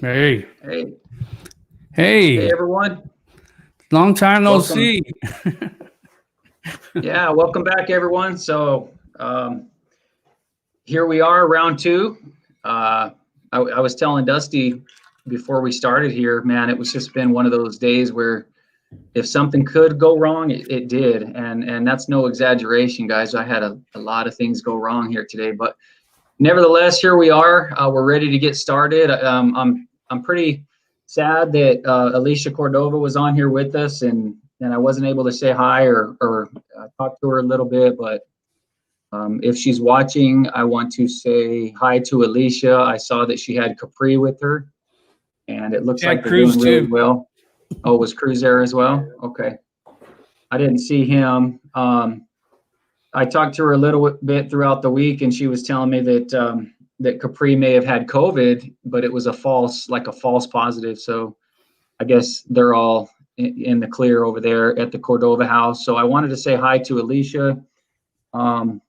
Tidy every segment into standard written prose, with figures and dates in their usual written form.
Hey. Hey. Hey. Hey, everyone. Long time no Welcome. see. Yeah, welcome back, everyone. So here we are, round two. I was telling Dusty before we started here, man, it was just been one of those days where if something could go wrong, it did. And that's no exaggeration, guys. I had a lot of things go wrong here today, but nevertheless, here we are. We're ready to get started. I'm pretty sad that Alicia Cordova was on here with us, and I wasn't able to say hi or talk to her a little bit. But if she's watching, I want to say hi to Alicia. I saw that she had Capri with her, and it looks like they're doing really well. Oh, was Cruz there as well? Okay, I didn't see him. I talked to her a little bit throughout the week, and she was telling me that that Capri may have had COVID, but it was a false positive. So I guess they're all in the clear over there at the Cordova house. So I wanted to say hi to Alicia. I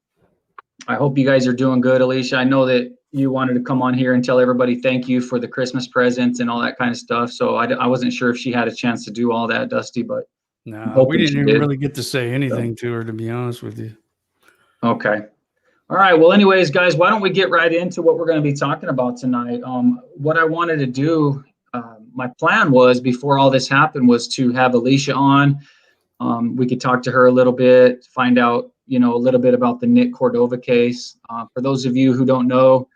hope you guys are doing good, Alicia. I know that you wanted to come on here and tell everybody thank you for the Christmas presents and all that kind of stuff. So I wasn't sure if she had a chance to do all that, Dusty, but no, we didn't even really get to say anything to her, to be honest with you. Okay. All right. Well, anyways, guys, why don't we get right into what we're going to be talking about tonight? What I wanted to do, my plan was before all this happened was to have Alicia on. We could talk to her a little bit, find out, a little bit about the Nick Cordova case. For those of you who don't know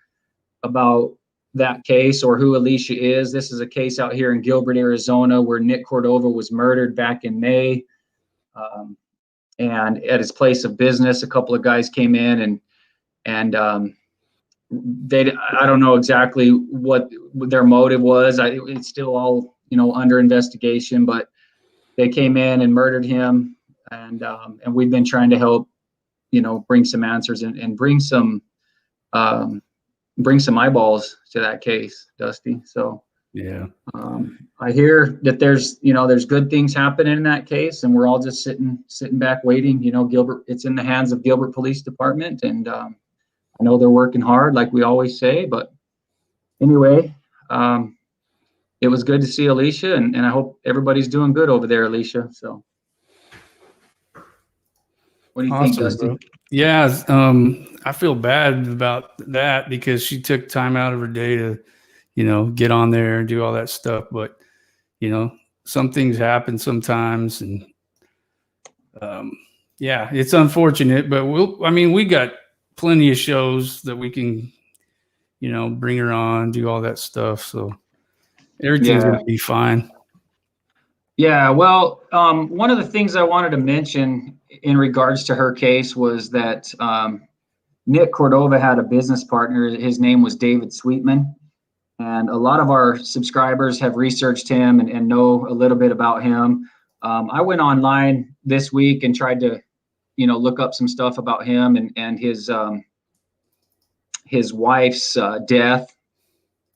about that case or who Alicia is, this is a case out here in Gilbert, Arizona, where Nick Cordova was murdered back in May. And at his place of business, a couple of guys came in and I don't know exactly what their motive was. It's still all, under investigation, but they came in and murdered him. And we've been trying to help, bring some answers and bring some eyeballs to that case, Dusty. So yeah, I hear that there's good things happening in that case, and we're all just sitting back waiting. Gilbert, it's in the hands of Gilbert Police Department, and I know they're working hard, like we always say. But anyway, it was good to see Alicia, and I hope everybody's doing good over there, Alicia. So, what do you think, Dusty? Bro. Yeah, I feel bad about that because she took time out of her day to, get on there and do all that stuff. But, some things happen sometimes, and yeah, it's unfortunate. But we got plenty of shows that we can, bring her on, do all that stuff. So everything's going to be fine. Yeah, well, one of the things I wanted to mention in regards to her case was that Nick Cordova had a business partner. His name was David Sweetman. And a lot of our subscribers have researched him and know a little bit about him. I went online this week and tried to, look up some stuff about him and his wife's death,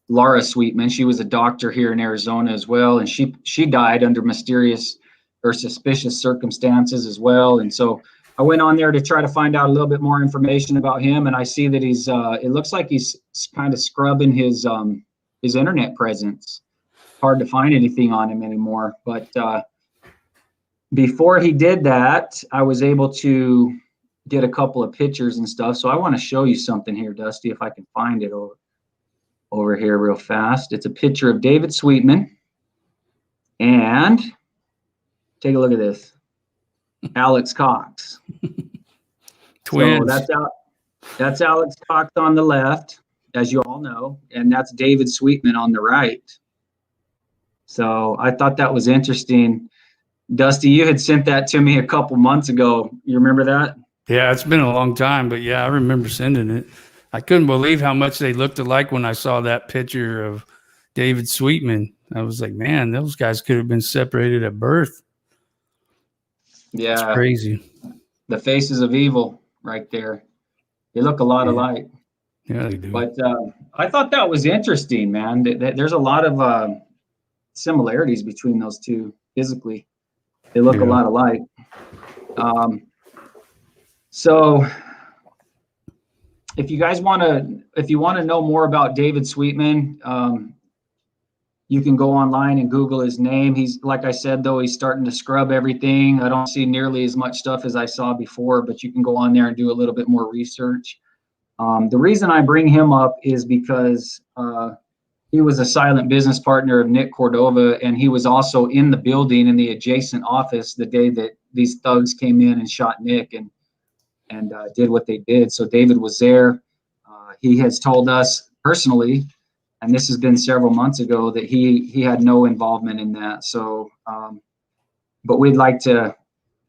Laura Sweetman. She was a doctor here in Arizona as well, and she died under mysterious or suspicious circumstances as well. And so I went on there to try to find out a little bit more information about him, and I see that he's it looks like he's kind of scrubbing his internet presence. Hard to find anything on him anymore. But before he did that, I was able to get a couple of pictures and stuff. So I want to show you something here, Dusty, if I can find it over here real fast. It's a picture of David Sweetman. And take a look at this. Alex Cox. Twins. So that's Alex Cox on the left, as you all know, and that's David Sweetman on the right. So I thought that was interesting. Dusty, you had sent that to me a couple months ago. You remember that? Yeah, it's been a long time, but yeah, I remember sending it. I couldn't believe how much they looked alike when I saw that picture of David Sweetman. I was like, man, those guys could have been separated at birth. Yeah. It's crazy. The faces of evil right there. They look a lot alike. Yeah, they do. But I thought that was interesting, man. There's a lot of similarities between those two physically. They look a lot alike. So if you guys want to know more about David Sweetman, You can go online and Google his name. He's, like I said, though, he's starting to scrub everything. I don't see nearly as much stuff as I saw before, but you can go on there and do a little bit more research. The reason I bring him up is because he was a silent business partner of Nick Cordova, and he was also in the building in the adjacent office the day that these thugs came in and shot Nick and did what they did. So David was there. He has told us personally, and this has been several months ago, that he had no involvement in that. So, but we'd like to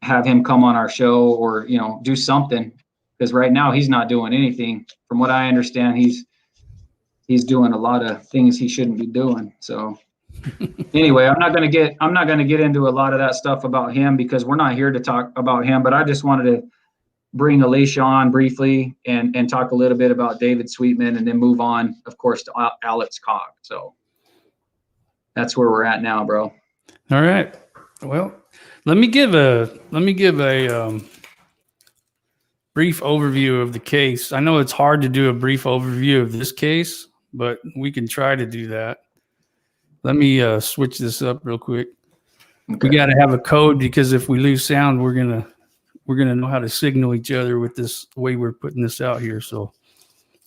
have him come on our show or, do something, because right now he's not doing anything. From what I understand, he's doing a lot of things he shouldn't be doing. So anyway, I'm not going to get into a lot of that stuff about him, because we're not here to talk about him, but I just wanted to bring Alicia on briefly and talk a little bit about David Sweetman, and then move on, of course, to Alex Cox. So that's where we're at now, bro. All right. Well, let me give a brief overview of the case. I know it's hard to do a brief overview of this case, but we can try to do that. Let me switch this up real quick. Okay. We got to have a code, because if we lose sound, we're gonna know how to signal each other with this way we're putting this out here. So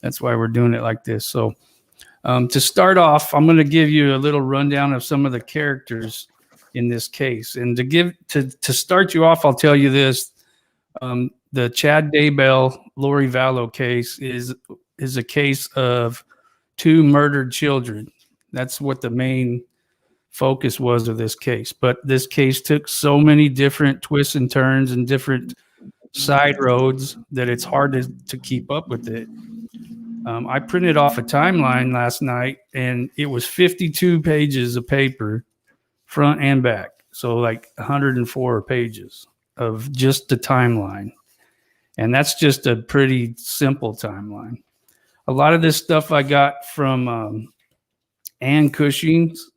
that's why we're doing it like this. So to start off, I'm going to give you a little rundown of some of the characters in this case. And to start you off, I'll tell you this. The Chad Dabell, Lori Valo case is a case of 2 murdered children. That's what the main focus was of this case. But this case took so many different twists and turns and different side roads that it's hard to keep up with it. I printed off a timeline last night, and it was 52 pages of paper, front and back. So like 104 pages of just the timeline. And that's just a pretty simple timeline. A lot of this stuff I got from Ann Cushing's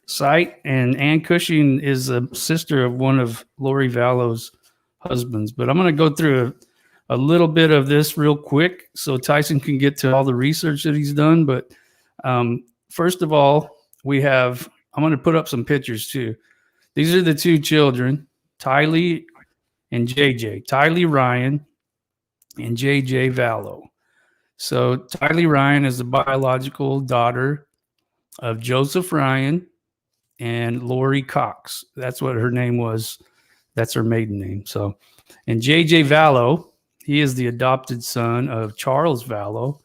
site, and Ann Cushing is a sister of one of Lori Valo's husbands. But I'm going to go through a little bit of this real quick so Tyson can get to all the research that he's done. But first of all, I'm going to put up some pictures too. These are the 2 children, Tylee and JJ. Tylee Ryan and JJ Valo. So Tylee Ryan is the biological daughter of Joseph Ryan and Lori Cox. That's what her name was. That's her maiden name. So, and JJ Valo, he is the adopted son of Charles Valo,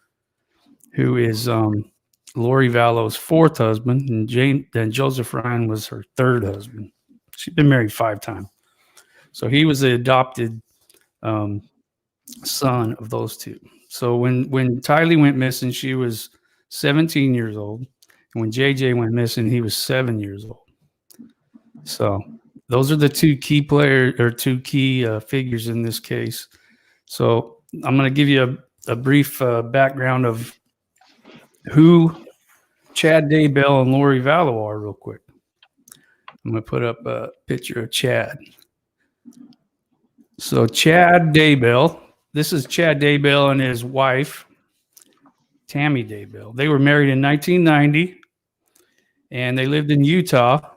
who is Lori Valo's 4th husband, and then Joseph Ryan was her 3rd husband. She's been married 5 times. So he was the adopted son of those 2. So when Tylee went missing, she was 17 years old. And when JJ went missing, he was 7 years old. So those are the 2 key players, or 2 key figures in this case. So I'm going to give you a brief background of who Chad Dabell and Lori Valo are real quick. I'm going to put up a picture of Chad. So Chad Dabell, this is Chad Dabell and his wife, Tammy Dabell. They were married in 1990, and they lived in Utah.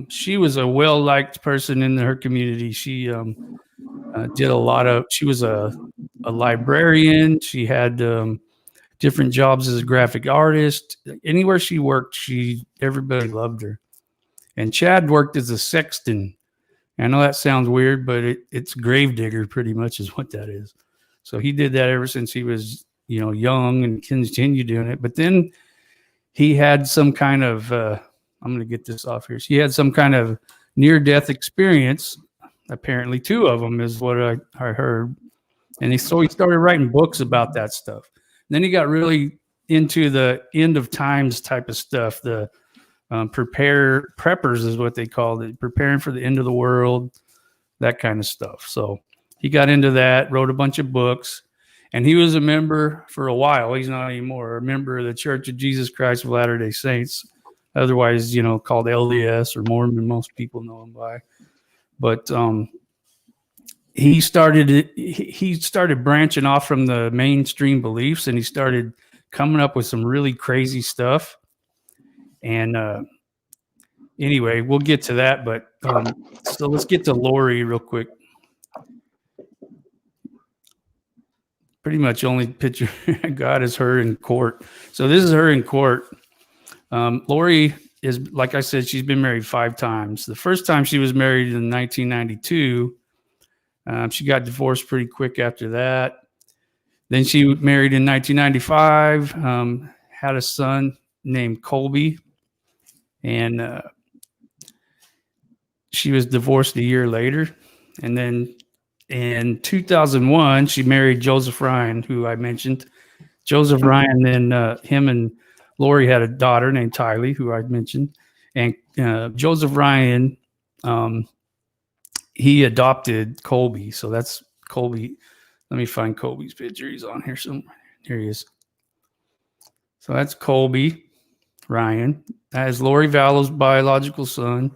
She was a well-liked person in her community. She did a lot of, she was a librarian. She had different jobs as a graphic artist. Anywhere she worked, everybody loved her. And Chad worked as a sexton. I know that sounds weird, but it's gravedigger pretty much is what that is. So he did that ever since he was, young, and continued doing it. But then he had some kind of, I'm going to get this off here. So he had some kind of near-death experience. Apparently 2 of them is what I heard. And so he started writing books about that stuff. And then he got really into the end of times type of stuff. The preppers is what they called it, preparing for the end of the world, that kind of stuff. So he got into that, wrote a bunch of books, and he was a member for a while. He's not anymore, a member of the Church of Jesus Christ of Latter-day Saints, otherwise, called LDS or Mormon, most people know him by. But he started branching off from the mainstream beliefs, and he started coming up with some really crazy stuff. And anyway, we'll get to that. But so let's get to Lori real quick. Pretty much only picture I got is her in court. So this is her in court. Lori is, like I said, she's been married 5 times. The first time she was married in 1992. She got divorced pretty quick after that. Then she married in 1995, had a son named Colby, and she was divorced a year later. And then in 2001, she married Joseph Ryan, who I mentioned. Joseph Ryan, then him and Lori had a daughter named Tylee, who I mentioned. And Joseph Ryan, he adopted Colby. So that's Colby. Let me find Colby's picture. He's on here somewhere. Here he is. So that's Colby Ryan. That is Lori Valo's biological son.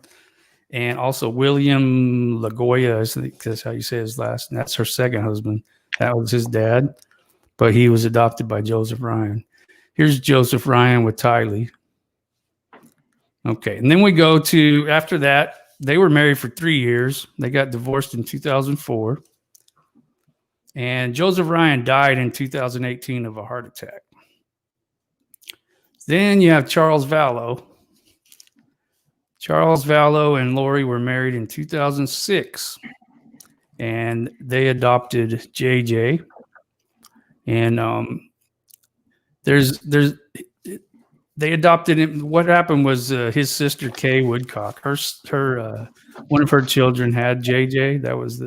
And also William LaGoya, I think that's how you say his last. And that's her second husband. That was his dad. But he was adopted by Joseph Ryan. Here's Joseph Ryan with Tylee. Okay. And then we go to, after that, they were married for 3 years. They got divorced in 2004. And Joseph Ryan died in 2018 of a heart attack. Then you have Charles Valo. Charles Valo and Lori were married in 2006. And they adopted JJ. And they adopted him. What happened was his sister Kay Woodcock, her one of her children had JJ. That was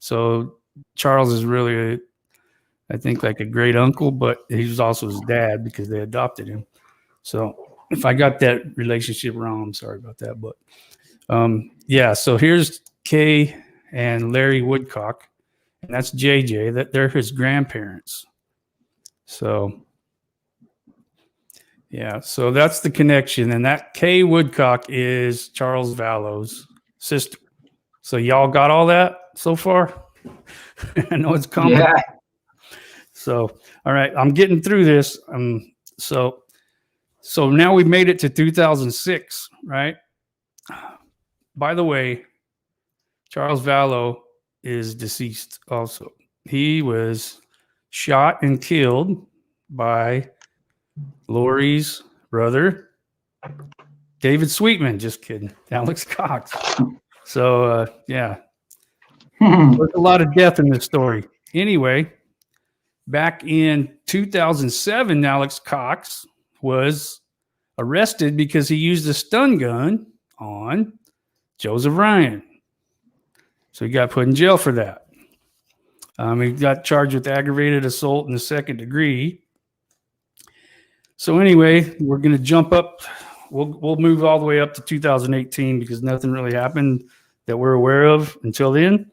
so Charles is really I think like a great uncle, but he was also his dad because they adopted him. So if I got that relationship wrong, I'm sorry about that. But yeah, so here's Kay and Larry Woodcock, and that's JJ. That they're his grandparents. So yeah, so that's the connection. And that Kay Woodcock is Charles Valo's sister. So y'all got all that so far? I know it's coming. Yeah. So, all right, I'm getting through this. So now we've made it to 2006, right? By the way, Charles Valo is deceased also. He was shot and killed by Lori's brother, David Sweetman. Just kidding. Alex Cox. So, yeah. There's a lot of death in this story. Anyway, back in 2007, Alex Cox was arrested because he used a stun gun on Joseph Ryan. So he got put in jail for that. He got charged with aggravated assault in the 2nd degree. So anyway, we're going to jump up. We'll move all the way up to 2018 because nothing really happened that we're aware of until then.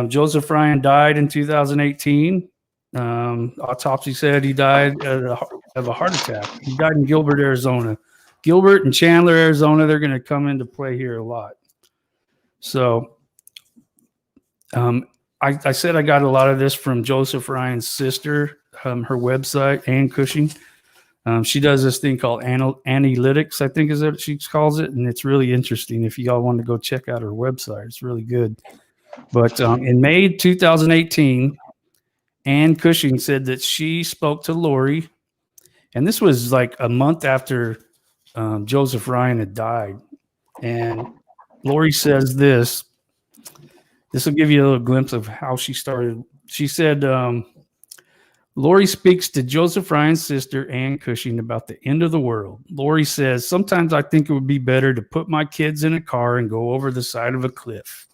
Joseph Ryan died in 2018. Autopsy said he died of a heart attack. He died in Gilbert, Arizona. Gilbert and Chandler, Arizona, they're going to come into play here a lot. So I said I got a lot of this from Joseph Ryan's sister, her website, Ann Cushing. She does this thing called analytics, I think is what she calls it, and it's really interesting. If y'all want to go check out her website, it's really good. But in May 2018, Ann Cushing said that she spoke to Lori, and this was like a month after Joseph Ryan had died. And Lori says this. This will give you a little glimpse of how she started. She said, Lori speaks to Joseph Ryan's sister, Ann Cushing, about the end of the world. Lori says, sometimes I think it would be better to put my kids in a car and go over the side of a cliff.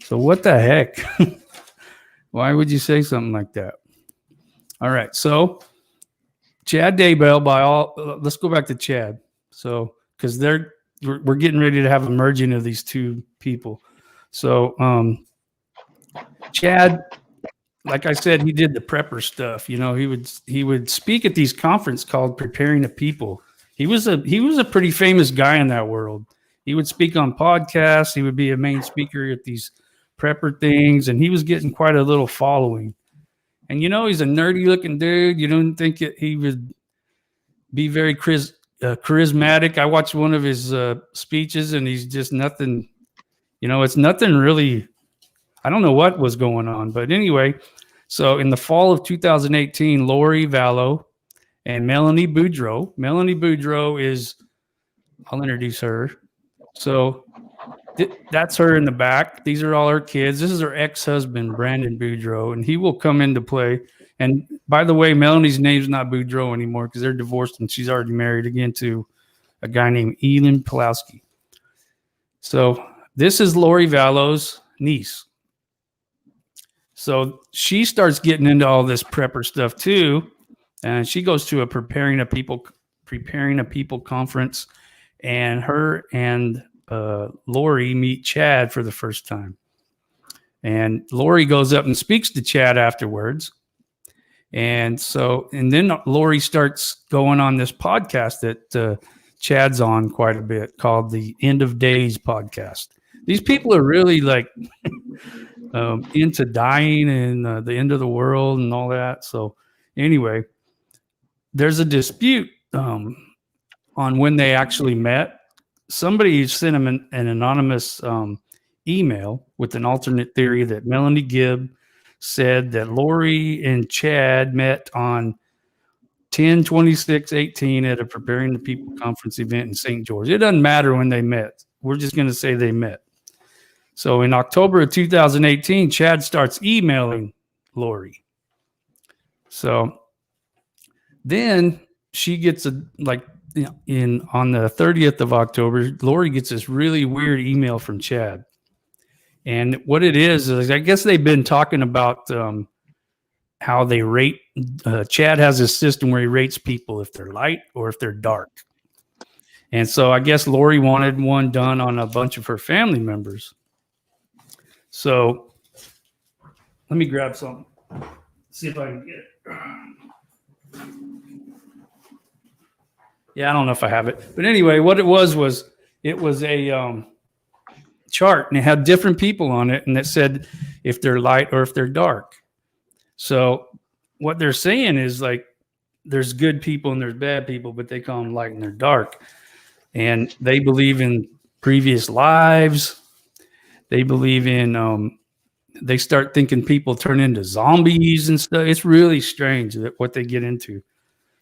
So what the heck? Why would you say something like that? All right. So Chad Dabell, let's go back to Chad. So, because we're getting ready to have a merging of these two people. So Chad, like I said, he did the prepper stuff. You know, he would speak at these conferences called Preparing the People. He was a pretty famous guy in that world. He would speak on podcasts. He would be a main speaker at these prepper things, and he was getting quite a little following. And you know, he's a nerdy looking dude. You don't think he would be very charismatic. I watched one of his speeches, and he's just nothing. It's nothing really. I don't know what was going on, but anyway. So in the fall of 2018, Lori Valo and Melanie Boudreau. Melanie Boudreau is. I'll introduce her. So that's her in the back. These are all her kids. This is her ex-husband, Brandon Boudreau, and he will come into play. And by the way, Melanie's name's not Boudreau anymore because they're divorced and she's already married again to a guy named Elin Pulowski. So this is Lori Valo's niece. So she starts getting into all this prepper stuff too, and she goes to a preparing a people conference, and her and Lori meet Chad for the first time. And Lori goes up and speaks to Chad afterwards. And then Lori starts going on this podcast that Chad's on quite a bit called the End of Days podcast. These people are really like into dying and the end of the world and all that. So anyway, there's a dispute on when they actually met. Somebody sent him an anonymous email with an alternate theory that Melanie Gibb said that Lori and Chad met on 10/26/18 at a Preparing the People conference event in St. George. It doesn't matter when they met. We're just going to say they met. So in October of 2018, Chad starts emailing Lori. So then she gets on the 30th of October, Lori gets this really weird email from Chad. And what it is I guess they've been talking about how they rate. Chad has a system where he rates people if they're light or if they're dark. And so I guess Lori wanted one done on a bunch of her family members. So let me grab some, see if I can get it. Yeah, I don't know if I have it. But anyway, what it was it was a chart, and it had different people on it, and it said if they're light or if they're dark. So what they're saying is like there's good people and there's bad people, but they call them light and they're dark. And they believe in previous lives. They believe in they start thinking people turn into zombies and stuff. It's really strange what they get into.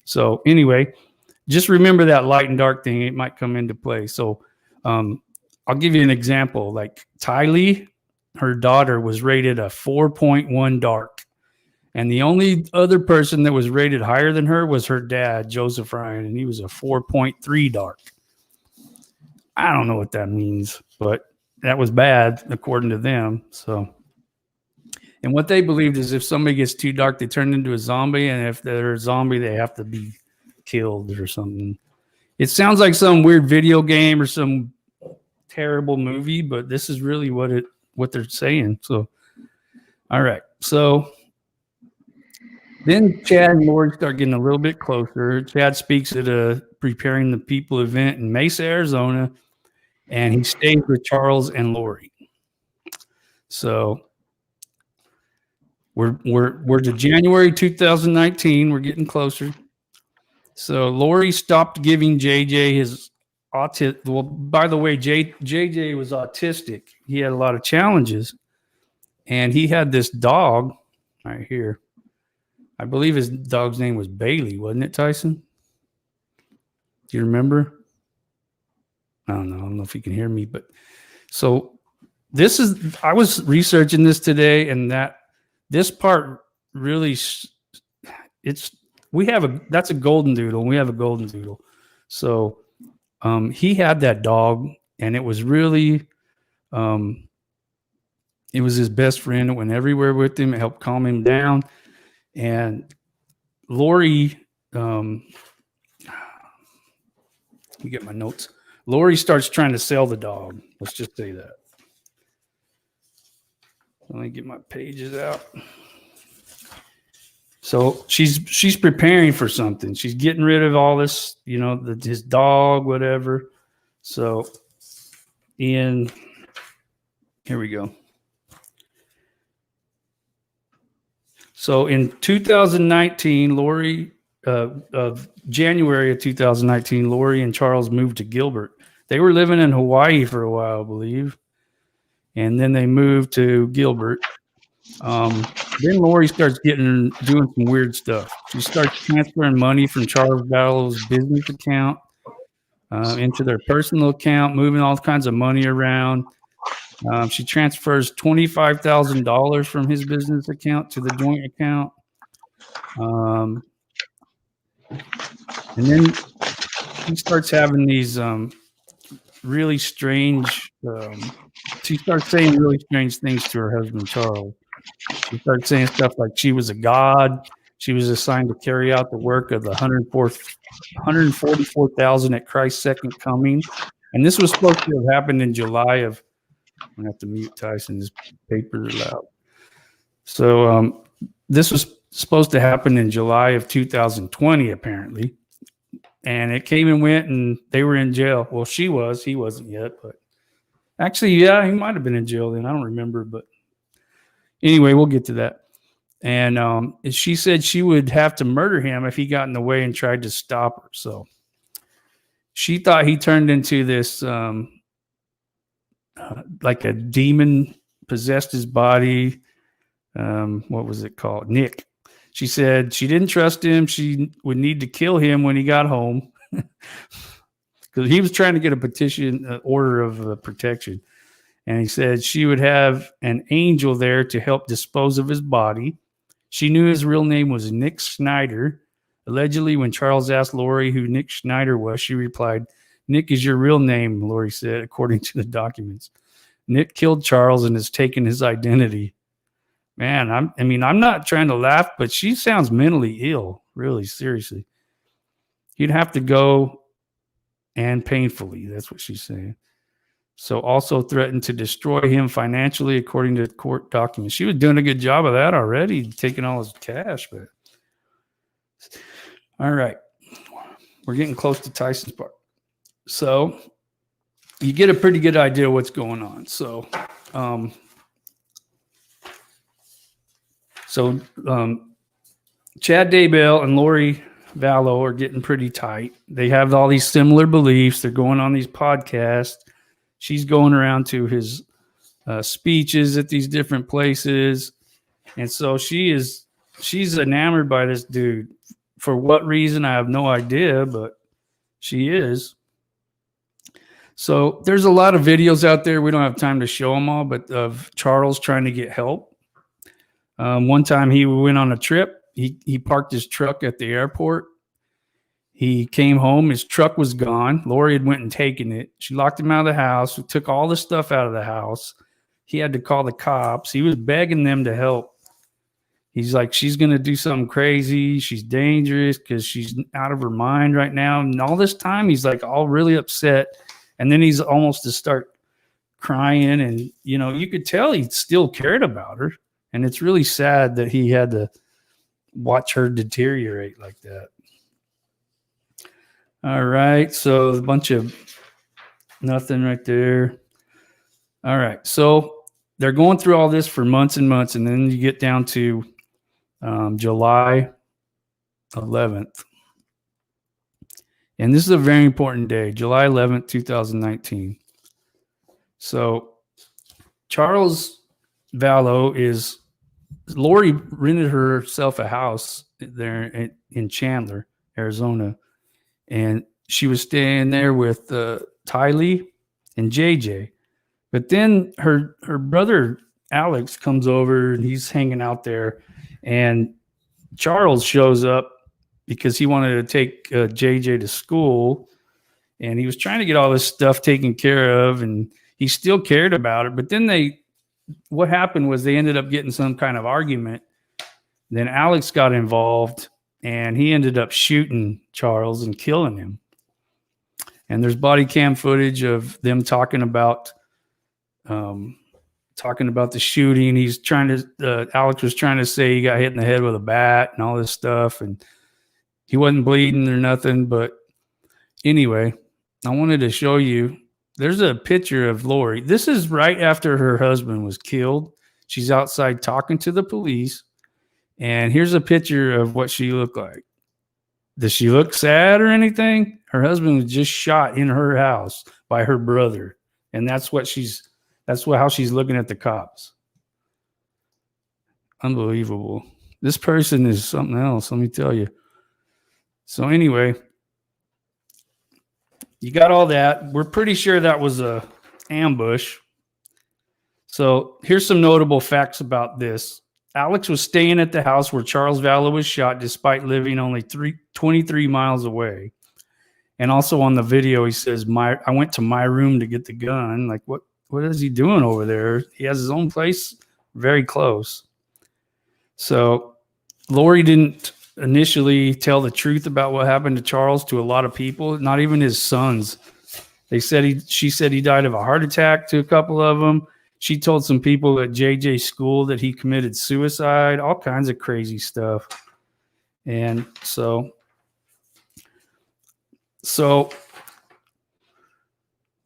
So anyway, just remember that light and dark thing. It might come into play. So I'll give you an example. Like Tylee, her daughter was rated a 4.1 dark. And the only other person that was rated higher than her was her dad, Joseph Ryan, and he was a 4.3 dark. I don't know what that means, but that was bad according to them. So, and what they believed is if somebody gets too dark, they turn into a zombie, and if they're a zombie, they have to be killed or something. It sounds like some weird video game or some terrible movie, but this is really what they're saying. So, all right. So then Chad and Lori start getting a little bit closer. Chad speaks at a Preparing the People event in Mesa, Arizona, and he stays with Charles and Lori. So we're to January 2019. We're getting closer. So Lori stopped giving JJ his autism. Well, by the way, JJ was autistic. He had a lot of challenges, and he had this dog right here. I believe his dog's name was Bailey, wasn't it, Tyson? Do you remember? I don't know if you can hear me, but so I was researching this today, and this part really, that's a golden doodle, and we have a golden doodle. So he had that dog, and it was really, it was his best friend. It went everywhere with him. It helped calm him down. And Lori, let me get my notes. Lori starts trying to sell the dog. Let's just say that. Let me get my pages out. So she's preparing for something. She's getting rid of all this, his dog, whatever. So here we go. So in 2019, Lori of January of 2019, Lori and Charles moved to Gilbert. They were living in Hawaii for a while, I believe, and then they moved to Gilbert. Then Lori starts doing some weird stuff. She starts transferring money from Charles Valo's business account into their personal account, moving all kinds of money around. She transfers $25,000 from his business account to the joint account. And then she starts having these really strange, she starts saying really strange things to her husband, Charles. She started saying stuff like she was a god. She was assigned to carry out the work of the 144,000 at Christ's second coming. And this was supposed to have happened in July of, I'm going to have to mute Tyson. His papers are loud. So this was supposed to happen in July of 2020, apparently. And it came and went, and they were in jail. Well, she was. He wasn't yet. But actually, yeah, he might have been in jail then. I don't remember. But anyway, we'll get to that. And she said she would have to murder him if he got in the way and tried to stop her. So she thought he turned into this like a demon possessed his body. What was it called? Nick. She said she didn't trust him. She would need to kill him when he got home because he was trying to get a petition, order of protection. And he said she would have an angel there to help dispose of his body. She knew his real name was Nick Schneider. Allegedly, when Charles asked Lori who Nick Schneider was, she replied, "Nick is your real name," Lori said, according to the documents. Nick killed Charles and has taken his identity. Man, I'm not trying to laugh, but she sounds mentally ill, really, seriously. You'd have to go, and painfully, that's what she's saying. So also threatened to destroy him financially, according to court documents. She was doing a good job of that already, taking all his cash. But all right, we're getting close to Tyson's part. So you get a pretty good idea of what's going on. So Chad Dabell and Lori Valo are getting pretty tight. They have all these similar beliefs. They're going on these podcasts. She's going around to his speeches at these different places. And so she's enamored by this dude. For what reason, I have no idea, but she is. So there's a lot of videos out there. We don't have time to show them all, but of Charles trying to get help. One time he went on a trip. He parked his truck at the airport. He came home. His truck was gone. Lori had went and taken it. She locked him out of the house. We took all the stuff out of the house. He had to call the cops. He was begging them to help. He's like, she's going to do something crazy. She's dangerous because she's out of her mind right now. And all this time, he's like all really upset. And then he's almost to start crying. And, you could tell he still cared about her. And it's really sad that he had to watch her deteriorate like that. All right. So a bunch of nothing right there. All right. So they're going through all this for months and months. And then you get down to July 11th. And this is a very important day, July 11th, 2019. So Charles Valo Lori rented herself a house there in Chandler, Arizona. And she was staying there with Tylee and JJ. But then her brother, Alex, comes over and he's hanging out there. And Charles shows up because he wanted to take JJ to school. And he was trying to get all this stuff taken care of. And he still cared about her. But then what happened was they ended up getting some kind of argument. Then Alex got involved. And he ended up shooting Charles and killing him. And there's body cam footage of them talking about the shooting. Alex was trying to say he got hit in the head with a bat and all this stuff. And he wasn't bleeding or nothing. But anyway, I wanted to show you. There's a picture of Lori. This is right after her husband was killed. She's outside talking to the police. And here's a picture of what she looked like. Does she look sad or anything? Her husband was just shot in her house by her brother, and that's how she's looking at the cops. Unbelievable. This person is something else, let me tell you. So anyway, you got all that. We're pretty sure that was a ambush. So here's some notable facts about this. Alex was staying at the house where Charles Valo was shot, despite living only 23 miles away. And also on the video, he says, I went to my room to get the gun. Like, what is he doing over there? He has his own place very close. So Lori didn't initially tell the truth about what happened to Charles to a lot of people, not even his sons. She said he died of a heart attack to a couple of them. She told some people at JJ's school that he committed suicide, all kinds of crazy stuff. And so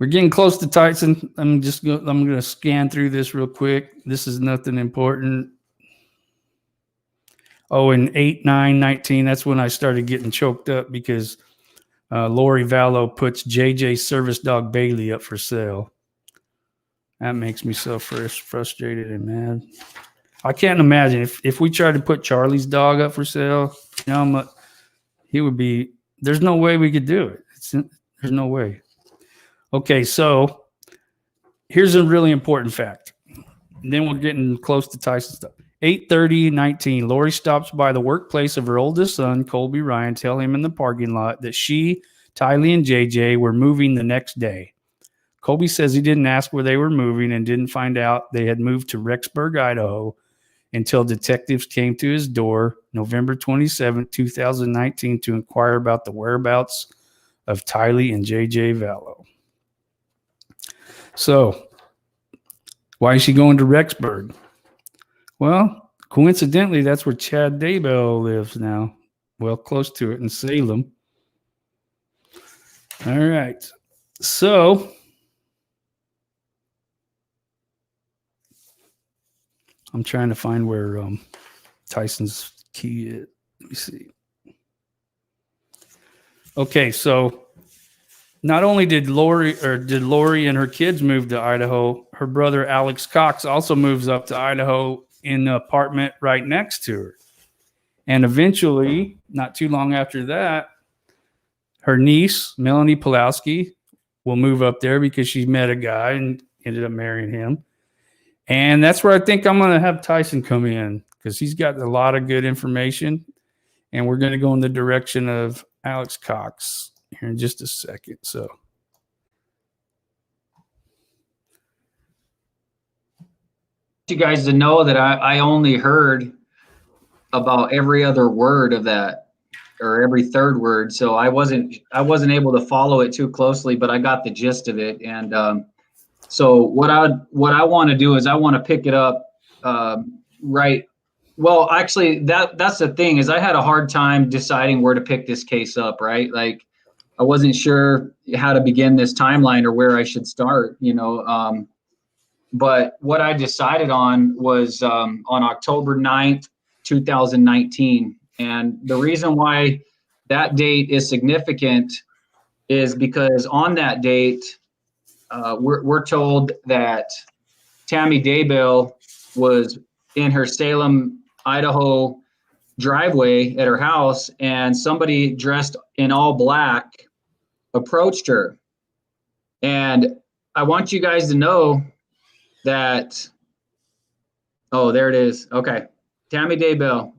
we're getting close to Tyson. I'm going to scan through this real quick. This is nothing important. Oh, in 8/9/19, that's when I started getting choked up because Lori Valo puts JJ's service dog Bailey up for sale. That makes me so frustrated and mad. I can't imagine if we tried to put Charlie's dog up for sale, he would be, there's no way we could do it. There's no way. Okay, so here's a really important fact. And then we're getting close to Tyson stuff. 8/30/19, Lori stops by the workplace of her oldest son, Colby Ryan, tell him in the parking lot that she, Tylee, and JJ were moving the next day. Colby says he didn't ask where they were moving and didn't find out they had moved to Rexburg, Idaho, until detectives came to his door November 27, 2019 to inquire about the whereabouts of Tylee and JJ Valo. So, why is she going to Rexburg? Well, coincidentally, that's where Chad Dabell lives now. Well, close to it in Salem. All right. So, I'm trying to find where Tyson's key is. Let me see. Okay, so not only did Lori and her kids move to Idaho, her brother Alex Cox also moves up to Idaho in the apartment right next to her. And eventually, not too long after that, her niece, Melanie Pulowski, will move up there because she met a guy and ended up marrying him. And that's where I think I'm going to have Tyson come in because he's got a lot of good information. And we're going to go in the direction of Alex Cox here in just a second. So, you guys to know that I only heard about every other word of that, or every third word. So I wasn't able to follow it too closely, but I got the gist of it. And so what I want to do is I want to pick it up right. Well, actually, that's the thing is I had a hard time deciding where to pick this case up, right? Like I wasn't sure how to begin this timeline or where I should start, but what I decided on was on October 9th, 2019. And the reason why that date is significant is because on that date, we're told that Tammy Dabell was in her Salem, Idaho driveway at her house, and somebody dressed in all black approached her. And I want you guys to know that, oh, there it is. Okay. Tammy Dabell.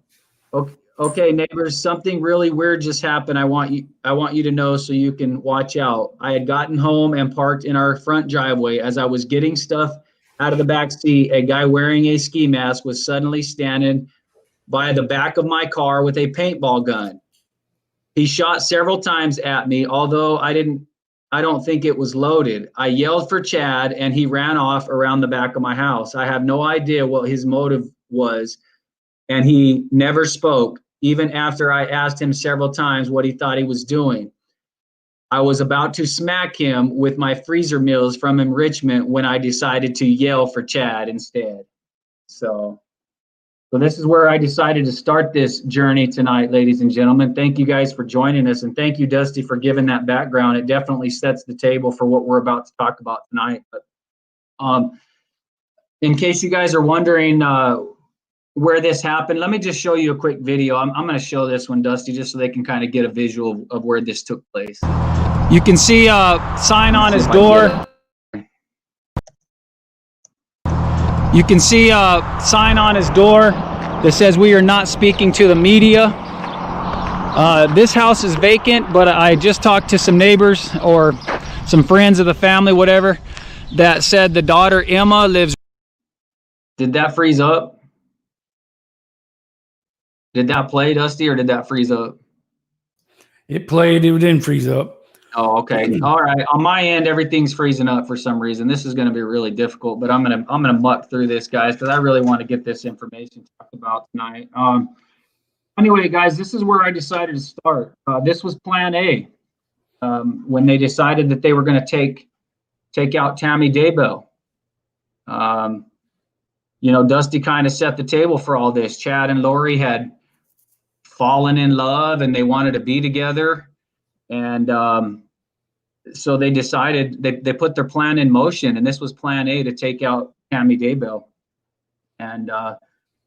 Okay, neighbors, something really weird just happened. I want you to know so you can watch out. I had gotten home and parked in our front driveway. As I was getting stuff out of the back seat, a guy wearing a ski mask was suddenly standing by the back of my car with a paintball gun. He shot several times at me, although I don't think it was loaded. I yelled for Chad and he ran off around the back of my house. I have no idea what his motive was, and he never spoke, even after I asked him several times what he thought he was doing. I was about to smack him with my freezer meals from enrichment when I decided to yell for Chad instead. So So this is where I decided to start this journey tonight, ladies and gentlemen. Thank you guys for joining us, and thank you, Dusty, for giving that background. It definitely sets the table for what we're about to talk about tonight. But in case you guys are wondering where this happened, let me just show you a quick video. I'm going to show this one, Dusty, just so they can kind of get a visual of where this took place. You can see a sign on his door. You can see a sign on his door that says we are not speaking to the media. This house is vacant, but I just talked to some neighbors or some friends of the family, whatever, that said the daughter Emma lives. Did that freeze up? Did that play, Dusty, or did that freeze up? It played. It didn't freeze up. Oh, okay. All right. On my end, everything's freezing up for some reason. This is going to be really difficult, but I'm gonna muck through this, guys, because I really want to get this information talked about tonight. Anyway, guys, this is where I decided to start. This was Plan A when they decided that they were going to take out Tammy Dabell. You know, Dusty kind of set the table for all this. Chad and Lori had fallen in love, and they wanted to be together, and so they decided they put their plan in motion, and this was Plan A, to take out Tammy Dabell. And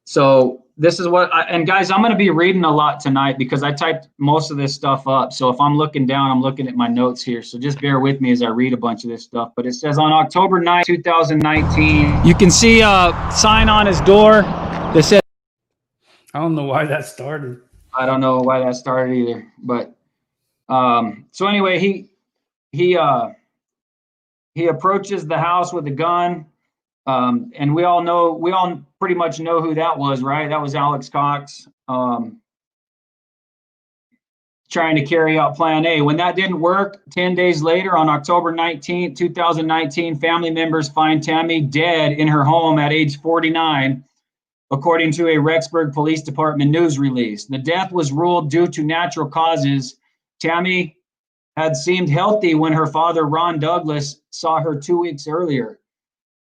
so this is what and guys, I'm going to be reading a lot tonight because I typed most of this stuff up. So if I'm looking down, I'm looking at my notes here. So just bear with me as I read a bunch of this stuff. But it says on October 9th, 2019. You can see a sign on his door that says. I don't know why that started. I don't know why that started either. But so anyway, he approaches the house with a gun. And we all pretty much know who that was, right? That was Alex Cox trying to carry out Plan A. When that didn't work, 10 days later, on October 19th, 2019, family members find Tammy dead in her home at age 49, according to a Rexburg Police Department news release. The death was ruled due to natural causes. Tammy had seemed healthy when her father, Ron Douglas, saw her 2 weeks earlier.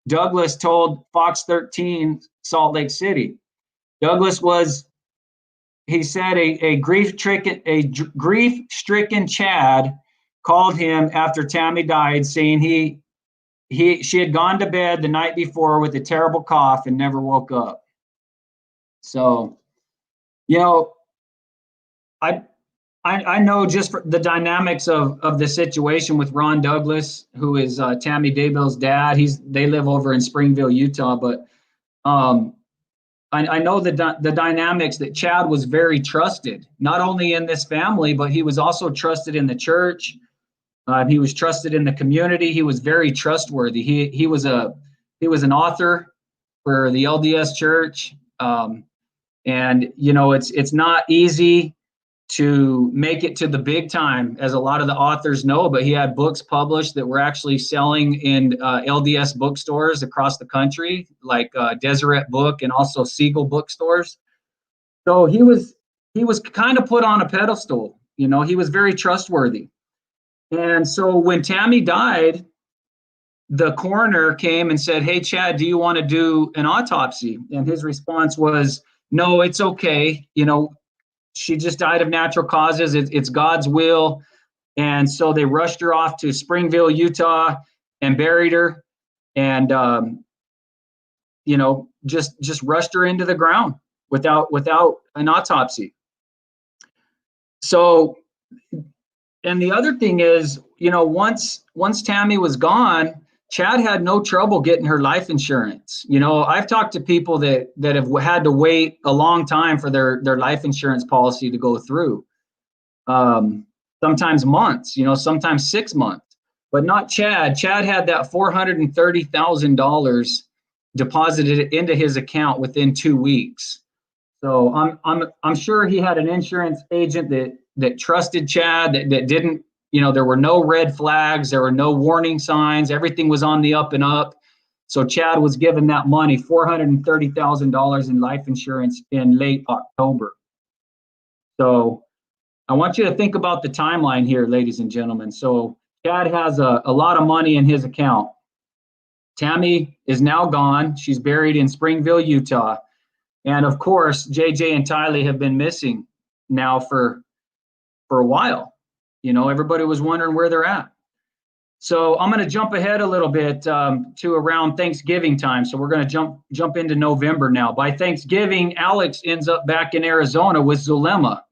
Douglas told Fox 13 Salt Lake City. Douglas was, he said, a grief-stricken Chad called him after Tammy died, saying she had gone to bed the night before with a terrible cough and never woke up. So, you know, I know just for the dynamics of the situation with Ron Douglas, who is Tammy Dabell's dad. They live over in Springville, Utah. But I know the dynamics that Chad was very trusted, not only in this family, but he was also trusted in the church. He was trusted in the community. He was very trustworthy. He was an author for the LDS Church, and you know it's not easy to make it to the big time, as a lot of the authors know, but he had books published that were actually selling in LDS bookstores across the country, like Deseret Book and also Siegel bookstores. So he was kind of put on a pedestal. You know, he was very trustworthy. And so when Tammy died, the coroner came and said, "Hey, Chad, do you want to do an autopsy?" And his response was, "No, it's okay. You know, she just died of natural causes. It's God's will." And so they rushed her off to Springville, Utah, and buried her, and you know, just rushed her into the ground without an autopsy. So, and the other thing is, you know, once Tammy was gone, Chad had no trouble getting her life insurance. You know, I've talked to people that have had to wait a long time for their life insurance policy to go through. Sometimes months, you know, sometimes 6 months, but not Chad. Chad had that $430,000 deposited into his account within 2 weeks. So I'm sure he had an insurance agent that trusted Chad, that didn't. You know, there were no red flags. There were no warning signs. Everything was on the up and up. So Chad was given that money, $430,000 in life insurance in late October. So I want you to think about the timeline here, ladies and gentlemen. So Chad has a lot of money in his account. Tammy is now gone. She's buried in Springville, Utah. And of course, JJ and Tylee have been missing now for a while. You know, everybody was wondering where they're at. So I'm going to jump ahead a little bit to around Thanksgiving time. So we're going to jump into November now. By Thanksgiving, Alex ends up back in Arizona with Zulema.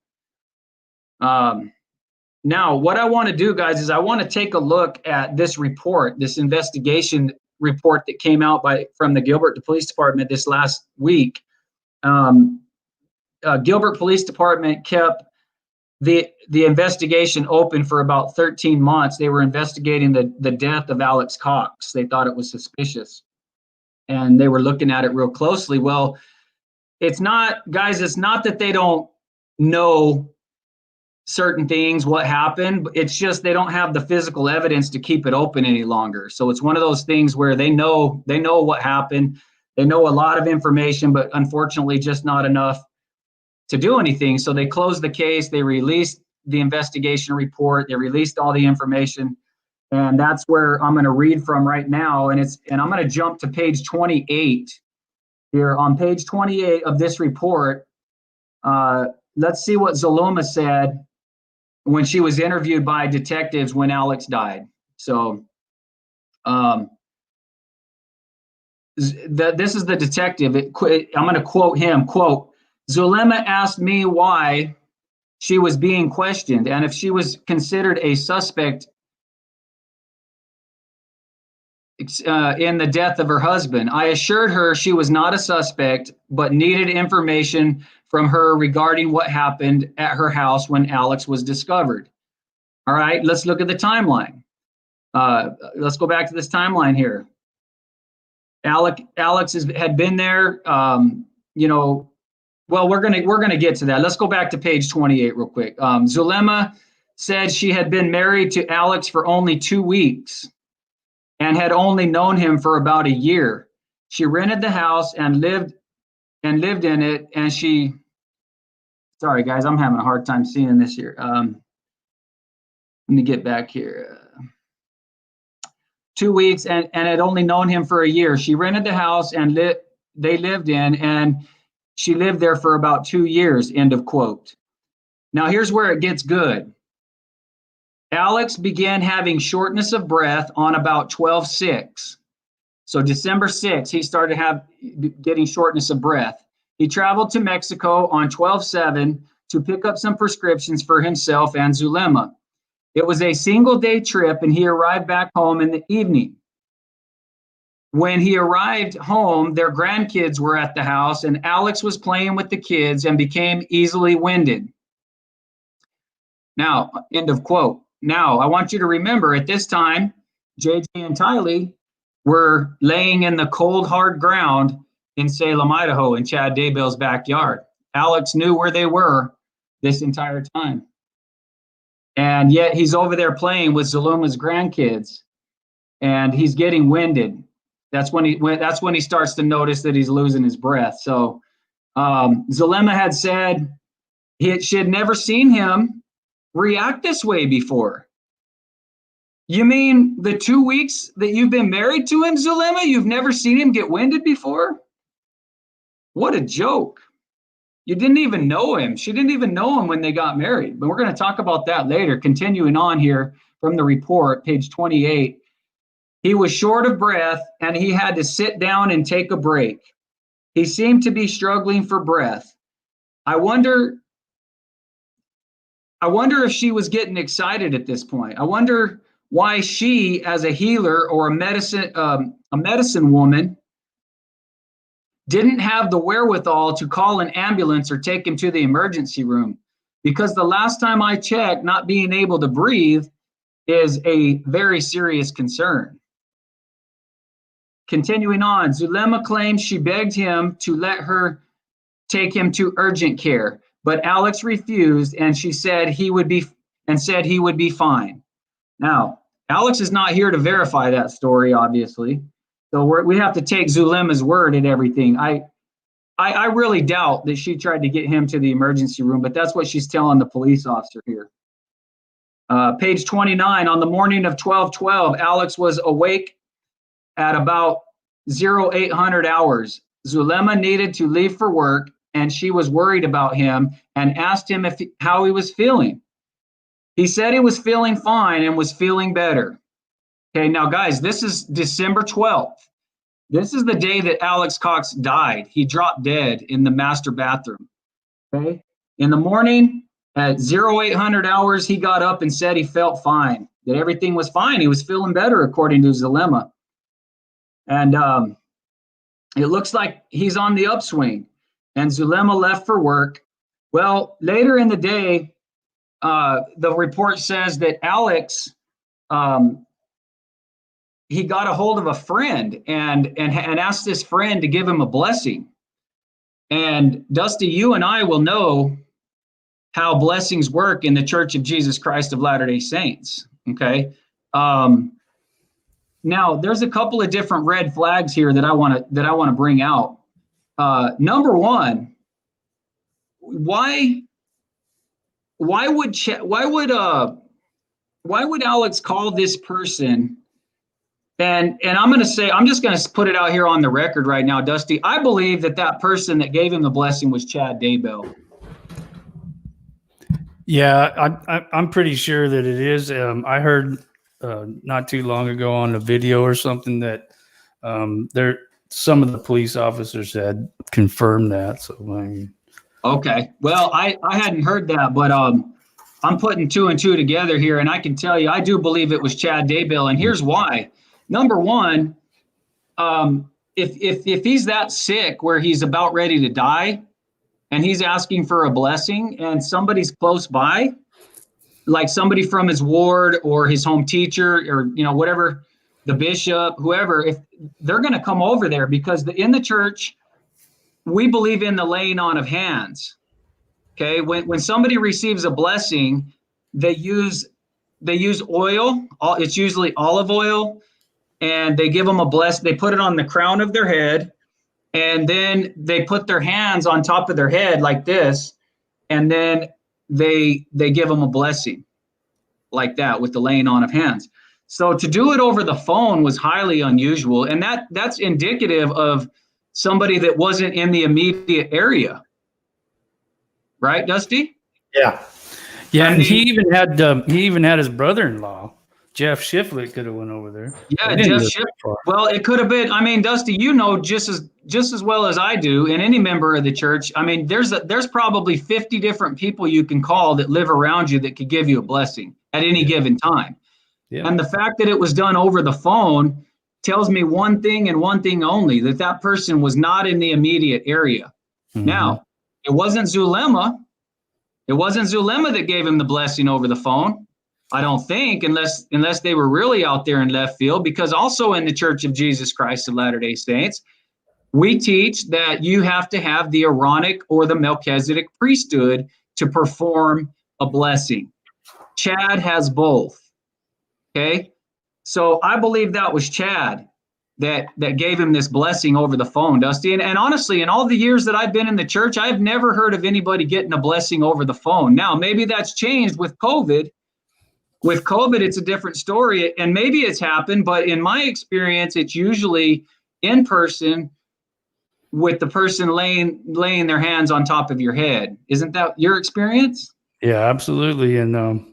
Now, what I want to do, guys, is I want to take a look at this report, this investigation report that came out from the Gilbert Police Department this last week. Gilbert Police Department kept the investigation open for about 13 months. They were investigating the death of Alex Cox. They thought it was suspicious, and they were looking at it real closely. Well, it's not, guys, it's not that they don't know certain things, what happened. It's just they don't have the physical evidence to keep it open any longer. So it's one of those things where they know what happened. They know a lot of information, but unfortunately just not enough to do anything. So they closed the case. They released the investigation report. They released all the information. And that's where I'm going to read from right now. And I'm going to jump to page 28 here. On page 28 of this report, let's see what Zulema said when she was interviewed by detectives when Alex died. So this is the detective. I'm going to quote him, quote, "Zulema asked me why she was being questioned and if she was considered a suspect in the death of her husband. I assured her she was not a suspect, but needed information from her regarding what happened at her house when Alex was discovered." All right, let's look at the timeline. Let's go back to this timeline here. Alex had been there, well, we're gonna get to that. Let's go back to page 28 real quick. Zulema said she had been married to Alex for only 2 weeks and had only known him for about a year. She rented the house and lived in it. And sorry guys, I'm having a hard time seeing this here. Let me get back here. 2 weeks and had only known him for a year. She rented the house and they lived in, and she lived there for about 2 years, end of quote. Now here's where it gets good. Alex began having shortness of breath on about 12/6. So December 6th, he started getting shortness of breath. He traveled to Mexico on 12/7 to pick up some prescriptions for himself and Zulema. It was a single-day trip, and he arrived back home in the evening. When he arrived home, their grandkids were at the house, and Alex was playing with the kids and became easily winded. Now, end of quote. Now, I want you to remember at this time, JJ and Tylee were laying in the cold, hard ground in Salem, Idaho, in Chad Dabell's backyard. Alex knew where they were this entire time. And yet he's over there playing with Zulema's grandkids, and he's getting winded. That's when he starts to notice that he's losing his breath. So Zulema had said she had never seen him react this way before. You mean the 2 weeks that you've been married to him, Zulema, you've never seen him get winded before? What a joke. You didn't even know him. She didn't even know him when they got married. But we're going to talk about that later. Continuing on here from the report, page 28. He was short of breath and he had to sit down and take a break. He seemed to be struggling for breath. I wonder if she was getting excited at this point. I wonder why she, as a healer or a medicine woman, didn't have the wherewithal to call an ambulance or take him to the emergency room. Because the last time I checked, not being able to breathe is a very serious concern. Continuing on, Zulema claims she begged him to let her take him to urgent care, but Alex refused, and she said he would be fine. Now, Alex is not here to verify that story, obviously. So we have to take Zulema's word at everything. I really doubt that she tried to get him to the emergency room, but that's what she's telling the police officer here. Page 29, on the morning of 12/12, Alex was awake at about 0800 hours. Zulema needed to leave for work, and she was worried about him and asked him how he was feeling. He said he was feeling fine and was feeling better. Okay, now guys, this is December 12th. This is the day that Alex Cox died. He dropped dead in the master bathroom. Okay, in the morning at 0800 hours, he got up and said he felt fine, that everything was fine. He was feeling better, according to Zulema. And it looks like he's on the upswing. And Zulema left for work. Well, later in the day, the report says that Alex, he got a hold of a friend and asked this friend to give him a blessing. And Dusty, you and I will know how blessings work in the Church of Jesus Christ of Latter-day Saints. Okay. Now there's a couple of different red flags here that I want to bring out. Number one, why would Alex call this person? And I'm just going to put it out here on the record right now, Dusty. I believe that person that gave him the blessing was Chad Dabell. Yeah, I'm pretty sure that it is. I heard not too long ago on a video or something that some of the police officers had confirmed that. So I mean, okay, well, I hadn't heard that, but I'm putting two and two together here, and I can tell you I do believe it was Chad Dabell, and here's why. Number one, if he's that sick where he's about ready to die, and he's asking for a blessing, and somebody's close by, like somebody from his ward or his home teacher or whatever, the bishop, whoever, if they're going to come over there, because in the church we believe in the laying on of hands. Okay, when somebody receives a blessing, they use oil. It's usually olive oil, and they give them a bless. They put it on the crown of their head, and then they put their hands on top of their head like this, and then they give them a blessing like that with the laying on of hands. So to do it over the phone was highly unusual, and that's indicative of somebody that wasn't in the immediate area, right, Dusty? Yeah. And he even had his brother-in-law, Jeff Shiflett, could have went over there. Yeah, Jeff Shiflett. Well, it could have been. I mean, Dusty, just as well as I do, and any member of the church. I mean, there's probably 50 different people you can call that live around you that could give you a blessing at any given time. Yeah. And the fact that it was done over the phone tells me one thing and one thing only, that person was not in the immediate area. Mm-hmm. Now, it wasn't Zulema. It wasn't Zulema that gave him the blessing over the phone. I don't think, unless they were really out there in left field, because also in the Church of Jesus Christ of Latter-day Saints, we teach that you have to have the Aaronic or the Melchizedek priesthood to perform a blessing. Chad has both. Okay, so I believe that was Chad that gave him this blessing over the phone, Dusty. And honestly, in all the years that I've been in the church, I've never heard of anybody getting a blessing over the phone. Now, maybe that's changed with COVID. With COVID, it's a different story, and maybe it's happened, but in my experience, it's usually in person with the person laying their hands on top of your head. Isn't that your experience? Yeah, absolutely. And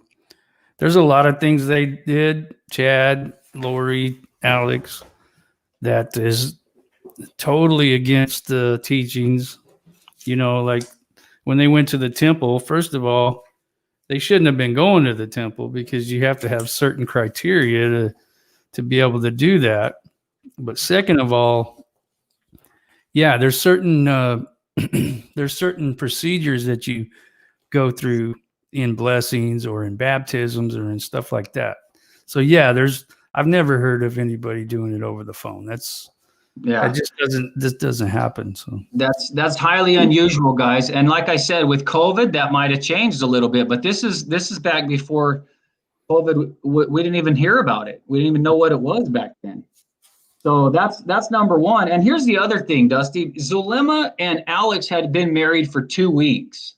there's a lot of things they did, Chad, Lori, Alex, that is totally against the teachings. Like when they went to the temple, first of all, they shouldn't have been going to the temple, because you have to have certain criteria to be able to do that. But second of all, yeah, there's certain procedures that you go through in blessings or in baptisms or in stuff like that. So yeah, I've never heard of anybody doing it over the phone. It doesn't happen. So that's highly unusual, guys. And like I said, with COVID, that might have changed a little bit, but this is back before COVID. We didn't even hear about it. We didn't even know what it was back then. So that's number one. And here's the other thing, Dusty. Zulema and Alex had been married for 2 weeks.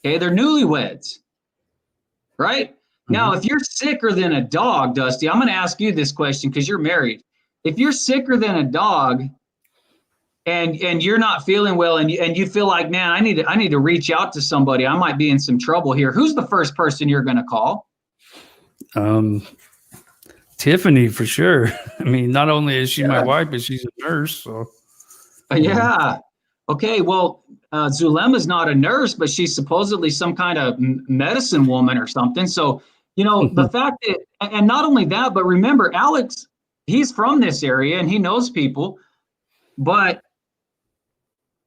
Okay, they're newlyweds, right? Mm-hmm. Now, if you're sicker than a dog, Dusty, I'm going to ask you this question because you're married. If you're sicker than a dog, and you're not feeling well, and you feel like, man, I need to reach out to somebody. I might be in some trouble here. Who's the first person you're going to call? Tiffany, for sure. I mean, not only is she my wife, but she's a nurse. So yeah. Okay. Well, Zulema's not a nurse, but she's supposedly some kind of medicine woman or something. So, the fact that, and not only that, but remember, Alex, he's from this area and he knows people, but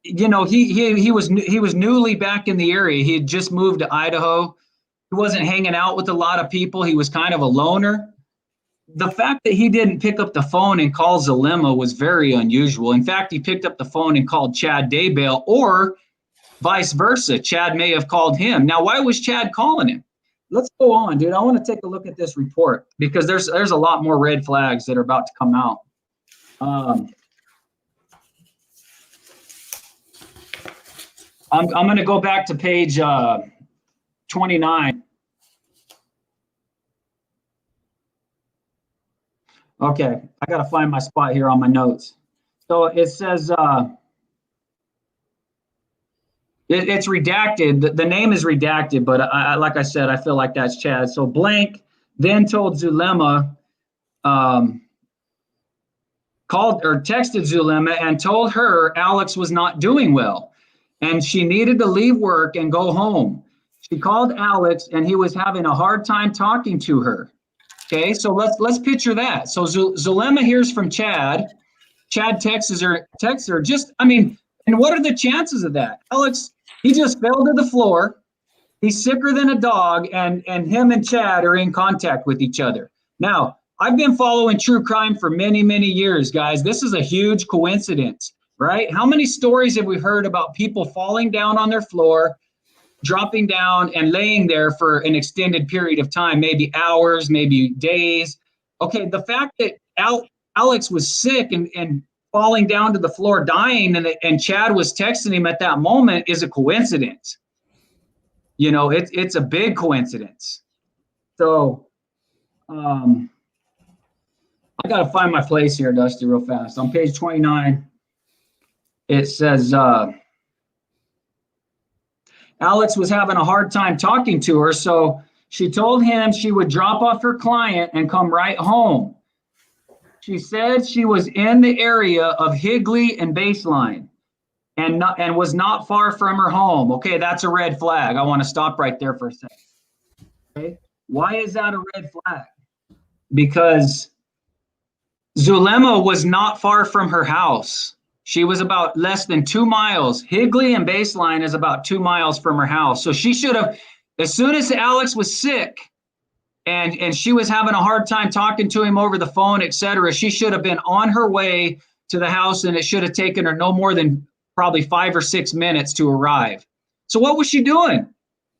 he was newly back in the area. He had just moved to Idaho. He wasn't hanging out with a lot of people. He was kind of a loner. The fact that he didn't pick up the phone and call Zulema was very unusual. In fact, he picked up the phone and called Chad Dabell, or vice versa. Chad may have called him. Now, why was Chad calling him? Let's go on, dude. I want to take a look at this report because there's a lot more red flags that are about to come out. I'm going to go back to page 29. Okay, I got to find my spot here on my notes. So it says it's redacted. The name is redacted, but like I said, I feel like that's Chad. So Blank then told Zulema, called or texted Zulema and told her Alex was not doing well and she needed to leave work and go home. She called Alex and he was having a hard time talking to her. Okay, so let's picture that. So Zulema hears from Chad. Chad texts her. And what are the chances of that? Alex, he just fell to the floor. He's sicker than a dog, and him and Chad are in contact with each other. Now, I've been following true crime for many, many years, guys. This is a huge coincidence, right? How many stories have we heard about people falling down on their floor, dropping down and laying there for an extended period of time, maybe hours, maybe days? Okay, the fact that Alex was sick and falling down to the floor dying and Chad was texting him at that moment is a coincidence. It's a big coincidence. So I got to find my place here, Dusty, real fast. On page 29, it says, Alex was having a hard time talking to her, so she told him she would drop off her client and come right home. She said she was in the area of Higley and Baseline and was not far from her home. Okay, that's a red flag. I want to stop right there for a second. Okay, why is that a red flag? Because Zulema was not far from her house. She was about less than 2 miles. Higley and Baseline is about 2 miles from her house. So she should have, as soon as Alex was sick and she was having a hard time talking to him over the phone, etc., she should have been on her way to the house, and it should have taken her no more than probably 5 or 6 minutes to arrive. So what was she doing?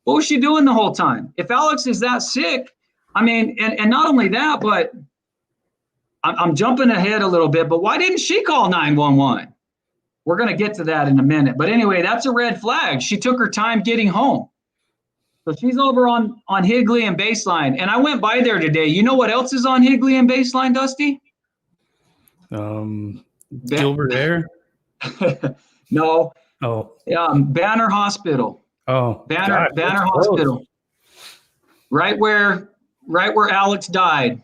What was she doing the whole time? If Alex is that sick, and not only that, but I'm jumping ahead a little bit, but why didn't she call 911? We're going to get to that in a minute. But anyway, that's a red flag. She took her time getting home. So she's over on Higley and Baseline. And I went by there today. You know what else is on Higley and Baseline, Dusty? Gilbert Air? No. Oh. Banner Hospital. Oh. Banner Hospital. Close. Right where Alex died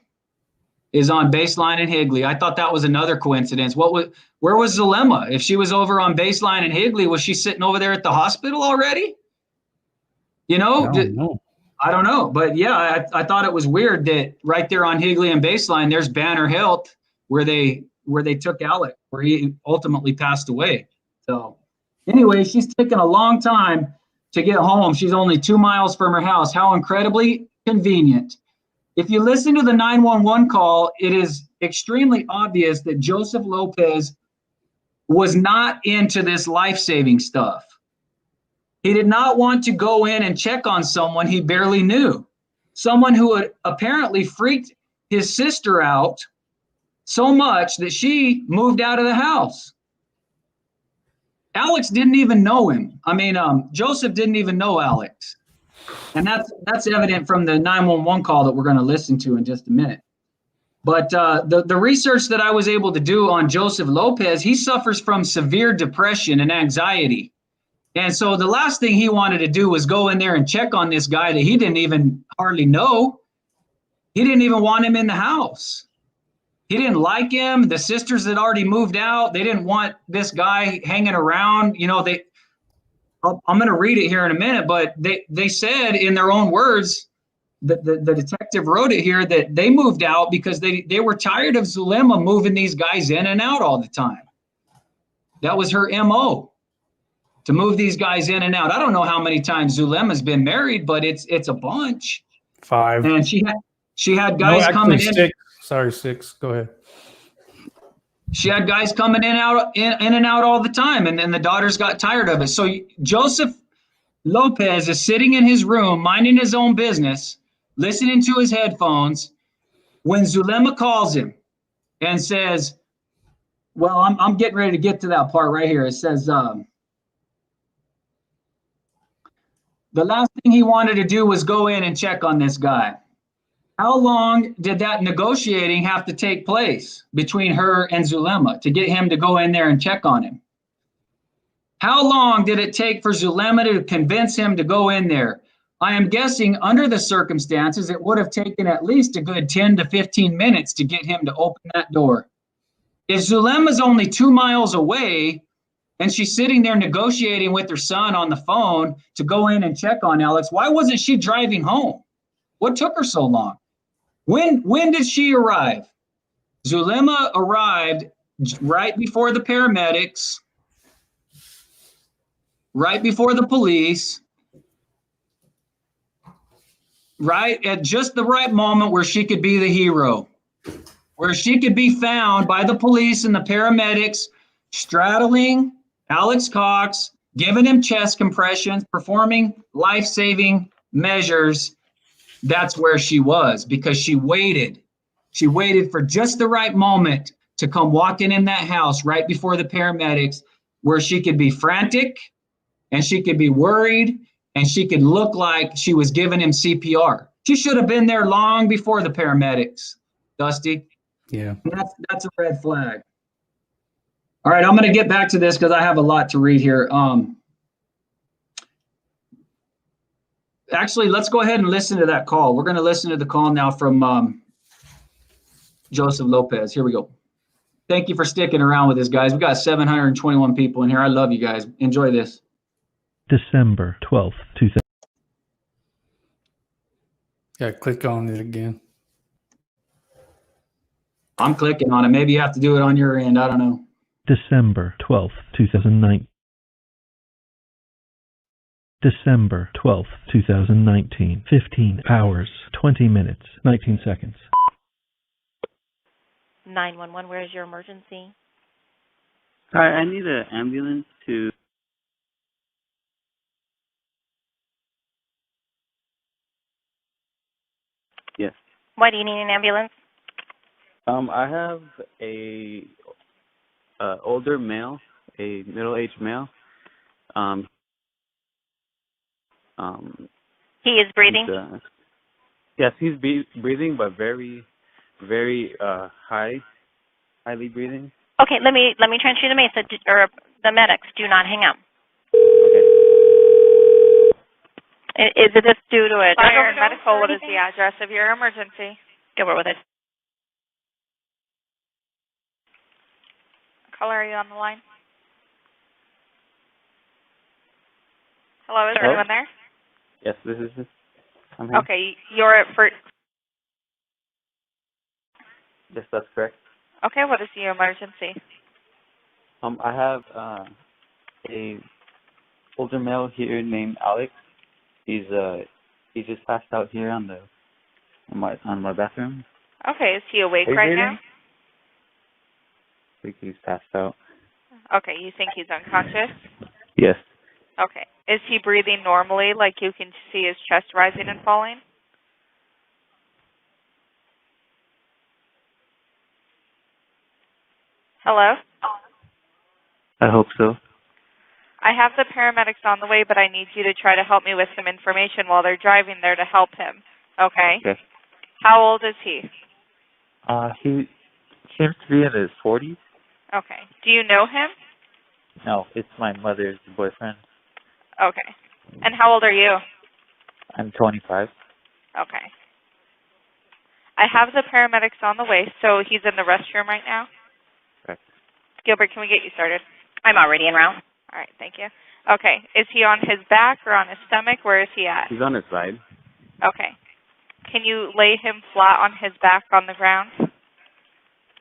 is on Baseline and Higley. I thought that was another coincidence. Where was Zulema? If she was over on Baseline and Higley, was she sitting over there at the hospital already? I don't know. But yeah, I thought it was weird that right there on Higley and Baseline, there's Banner Health where they took Alex, where he ultimately passed away. So anyway, she's taken a long time to get home. She's only 2 miles from her house. How incredibly convenient. If you listen to the 911 call, it is extremely obvious that Joseph Lopez was not into this life-saving stuff. He did not want to go in and check on someone he barely knew, someone who had apparently freaked his sister out so much that she moved out of the house. Alex didn't even know him. Joseph didn't even know Alex. And that's evident from the 911 call that we're going to listen to in just a minute. But the research that I was able to do on Joseph Lopez, he suffers from severe depression and anxiety. And so the last thing he wanted to do was go in there and check on this guy that he didn't even hardly know. He didn't even want him in the house. He didn't like him. The sisters had already moved out. They didn't want this guy hanging around. You know, I'm going to read it here in a minute, but they said in their own words, the detective wrote it here, that they moved out because they were tired of Zulema moving these guys in and out all the time. That was her MO, to move these guys in and out. I don't know how many times Zulema's been married, but it's a bunch. 5. And she had guys coming in. 6. Sorry, 6. Go ahead. She had guys coming in and out all the time, and the daughters got tired of it. So Joseph Lopez is sitting in his room, minding his own business, listening to his headphones, when Zulema calls him and says, well, I'm getting ready to get to that part right here. It says, the last thing he wanted to do was go in and check on this guy. How long did that negotiating have to take place between her and Zulema to get him to go in there and check on him? How long did it take for Zulema to convince him to go in there? I am guessing under the circumstances, it would have taken at least a good 10 to 15 minutes to get him to open that door. If Zulema's only 2 miles away and she's sitting there negotiating with her son on the phone to go in and check on Alex, why wasn't she driving home? What took her so long? When did she arrive? Zulema arrived right before the paramedics, right before the police, right at just the right moment where she could be the hero, where she could be found by the police and the paramedics, straddling Alex Cox, giving him chest compressions, performing life-saving measures. That's where she was, because she waited. She waited for just the right moment to come walking in that house right before the paramedics, where she could be frantic and she could be worried and she could look like she was giving him CPR. She should have been there long before the paramedics, Dusty. Yeah. That's a red flag. All right, I'm going to get back to this because I have a lot to read here. Actually, let's go ahead and listen to that call. We're going to listen to the call now from Joseph Lopez. Here we go. Thank you for sticking around with us, guys. We got 721 people in here. I love you guys. Enjoy this. December 12th, 2000. Yeah, click on it again. I'm clicking on it. Maybe you have to do it on your end. I don't know. December 12th, 2009. December 12th, 2019. 15 hours, 20 minutes, 19 seconds. 911, where is your emergency? Hi, I need an ambulance to... Yes. Why do you need an ambulance? I have a older male, a middle-aged male. He is breathing? Yes, he's breathing, but very, very highly breathing. Okay, let me transfer you to Mesa, or the medics. Do not hang up. Okay. Is this due to a Fire and medical, what is the address of your emergency? Go over with it. Caller, are you on the line? Hello, is Hello? anyone there? Yes, this is. I'm here. Okay, you're for... Yes, that's correct. Okay, what is your emergency? I have a older male here named Alex. He's just passed out here on my bathroom. Okay, is he awake Are you right breathing? now? I think he's passed out. Okay, you think he's unconscious? Yes. Okay. Is he breathing normally, like you can see his chest rising and falling? Hello? I hope so. I have the paramedics on the way, but I need you to try to help me with some information while they're driving there to help him. Okay? Okay. How old is he? He seems to be in his 40s. Okay. Do you know him? No, it's my mother's boyfriend. Okay. And how old are you? I'm 25. Okay. I have the paramedics on the way, so he's in the restroom right now. Correct. Gilbert, can we get you started? I'm already en route. All right, thank you. Okay. Is he on his back or on his stomach? Where is he at? He's on his side. Okay. Can you lay him flat on his back on the ground?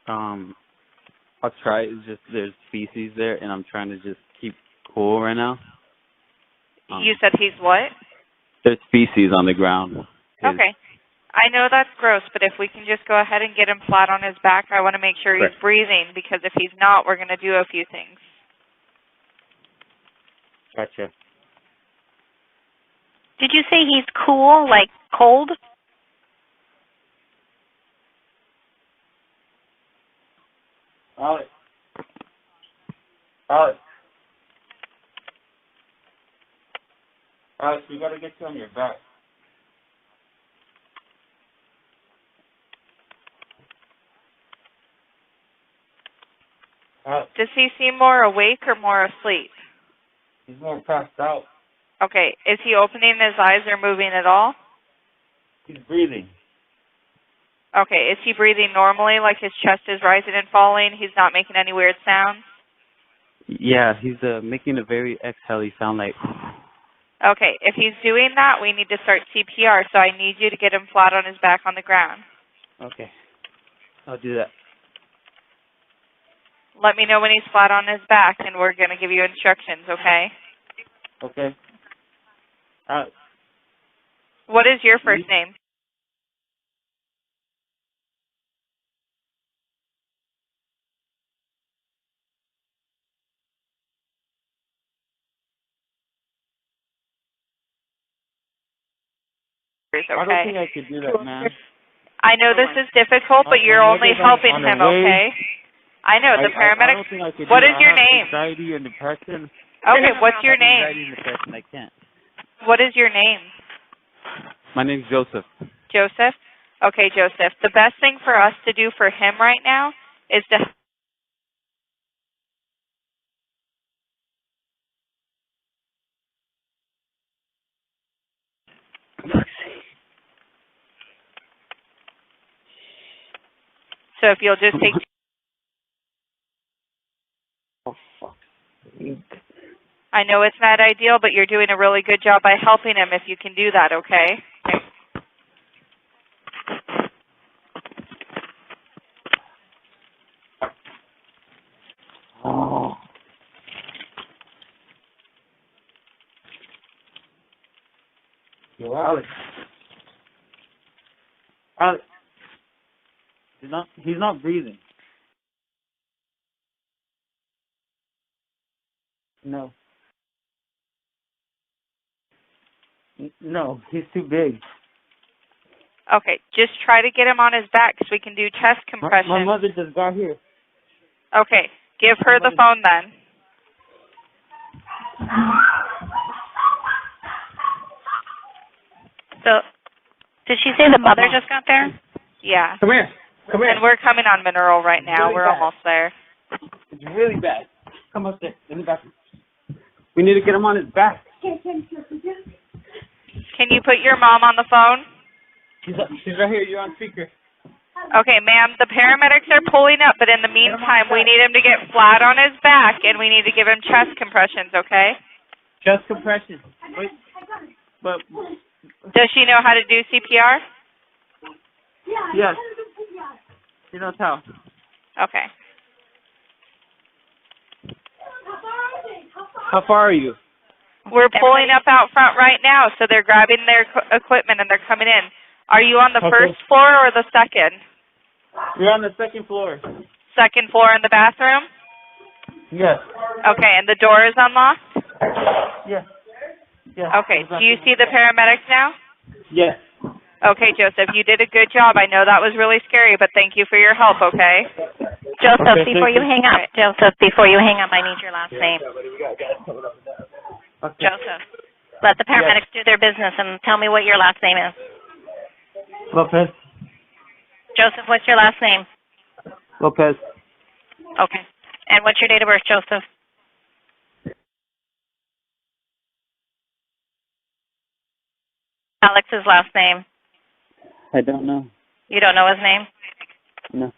I'll try. It's just there's feces there, and I'm trying to just keep cool right now. You said he's what? There's feces on the ground. Okay. I know that's gross, but if we can just go ahead and get him flat on his back, I want to make sure he's breathing, because if he's not, we're going to do a few things. Gotcha. Did you say he's cool, like cold? Alex. Alex. Alex, we gotta get you on your back. Alex. Does he seem more awake or more asleep? He's more passed out. Okay. Is he opening his eyes or moving at all? He's breathing. Okay. Is he breathing normally, like his chest is rising and falling? He's not making any weird sounds? Yeah, he's making a very exhale sound like. Okay. If he's doing that, we need to start CPR, so I need you to get him flat on his back on the ground. Okay. I'll do that. Let me know when he's flat on his back, and we're going to give you instructions, okay? Okay. What is your first name? Okay. I don't think I could do that, man. I know this is difficult, but you're only helping him, okay? I know, the paramedics. What is your name? Anxiety and depression. Okay, what's your Anxiety name? and depression, I can't. What is your name? My name's Joseph. Joseph? Okay, Joseph. The best thing for us to do for him right now is to... So if you'll just take... Oh, fuck. I know it's not ideal, but you're doing a really good job by helping him if you can do that, okay? Oh. Yo, Alex. Alex. He's not breathing. No. No, he's too big. Okay, just try to get him on his back so we can do chest compression. My mother just got here. Okay, give her the phone then. So, did she say the mother just got there? Yeah. Come here. Come here. And we're coming on mineral right now. Really We're bad. almost there. It's really bad. Come upstairs in the bathroom. We need to get him on his back. Can you put your mom on the phone? She's right here. You're on speaker. Okay, ma'am, the paramedics are pulling up, but in the meantime, we need him to get flat on his back, and we need to give him chest compressions, okay? Chest compression. Wait. But Does she know how to do CPR? yes. She knows how. Okay. How far are you? We're pulling up out front right now, so they're grabbing their equipment and they're coming in. Are you on the first floor or the second? We're on the second floor. Second floor in the bathroom? Yes. Okay, and the door is unlocked? Yes. Yes. Okay, do you see the paramedics now? Yes. Okay, Joseph, you did a good job. I know that was really scary, but thank you for your help, okay? Joseph, Okay, before you thank hang up, I need your last name. Okay. Joseph, let the paramedics do their business and tell me what your last name is. Lopez. Joseph, what's your last name? Lopez. Okay. And what's your date of birth, Joseph? Alex's last name. I don't know. You don't know his name? No.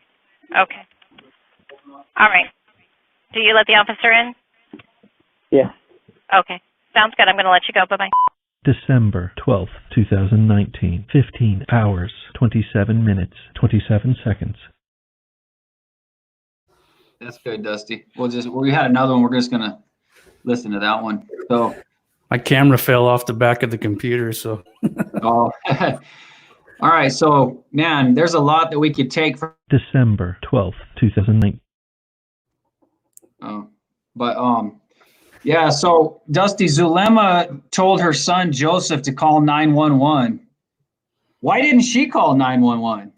Okay. All right. Do you let the officer in? Yeah. Okay. Sounds good. I'm going to let you go. Bye-bye. December 12th, 2019. 15 hours, 27 minutes, 27 seconds. That's good, Dusty. We had another one. We're just gonna listen to that one. So, My camera fell off the back of the computer, so oh, all right. So, man, there's a lot that we could take from. December 12th, 2019. Yeah. So, Dusty, Zulema told her son Joseph to call 911. Why didn't she call 911?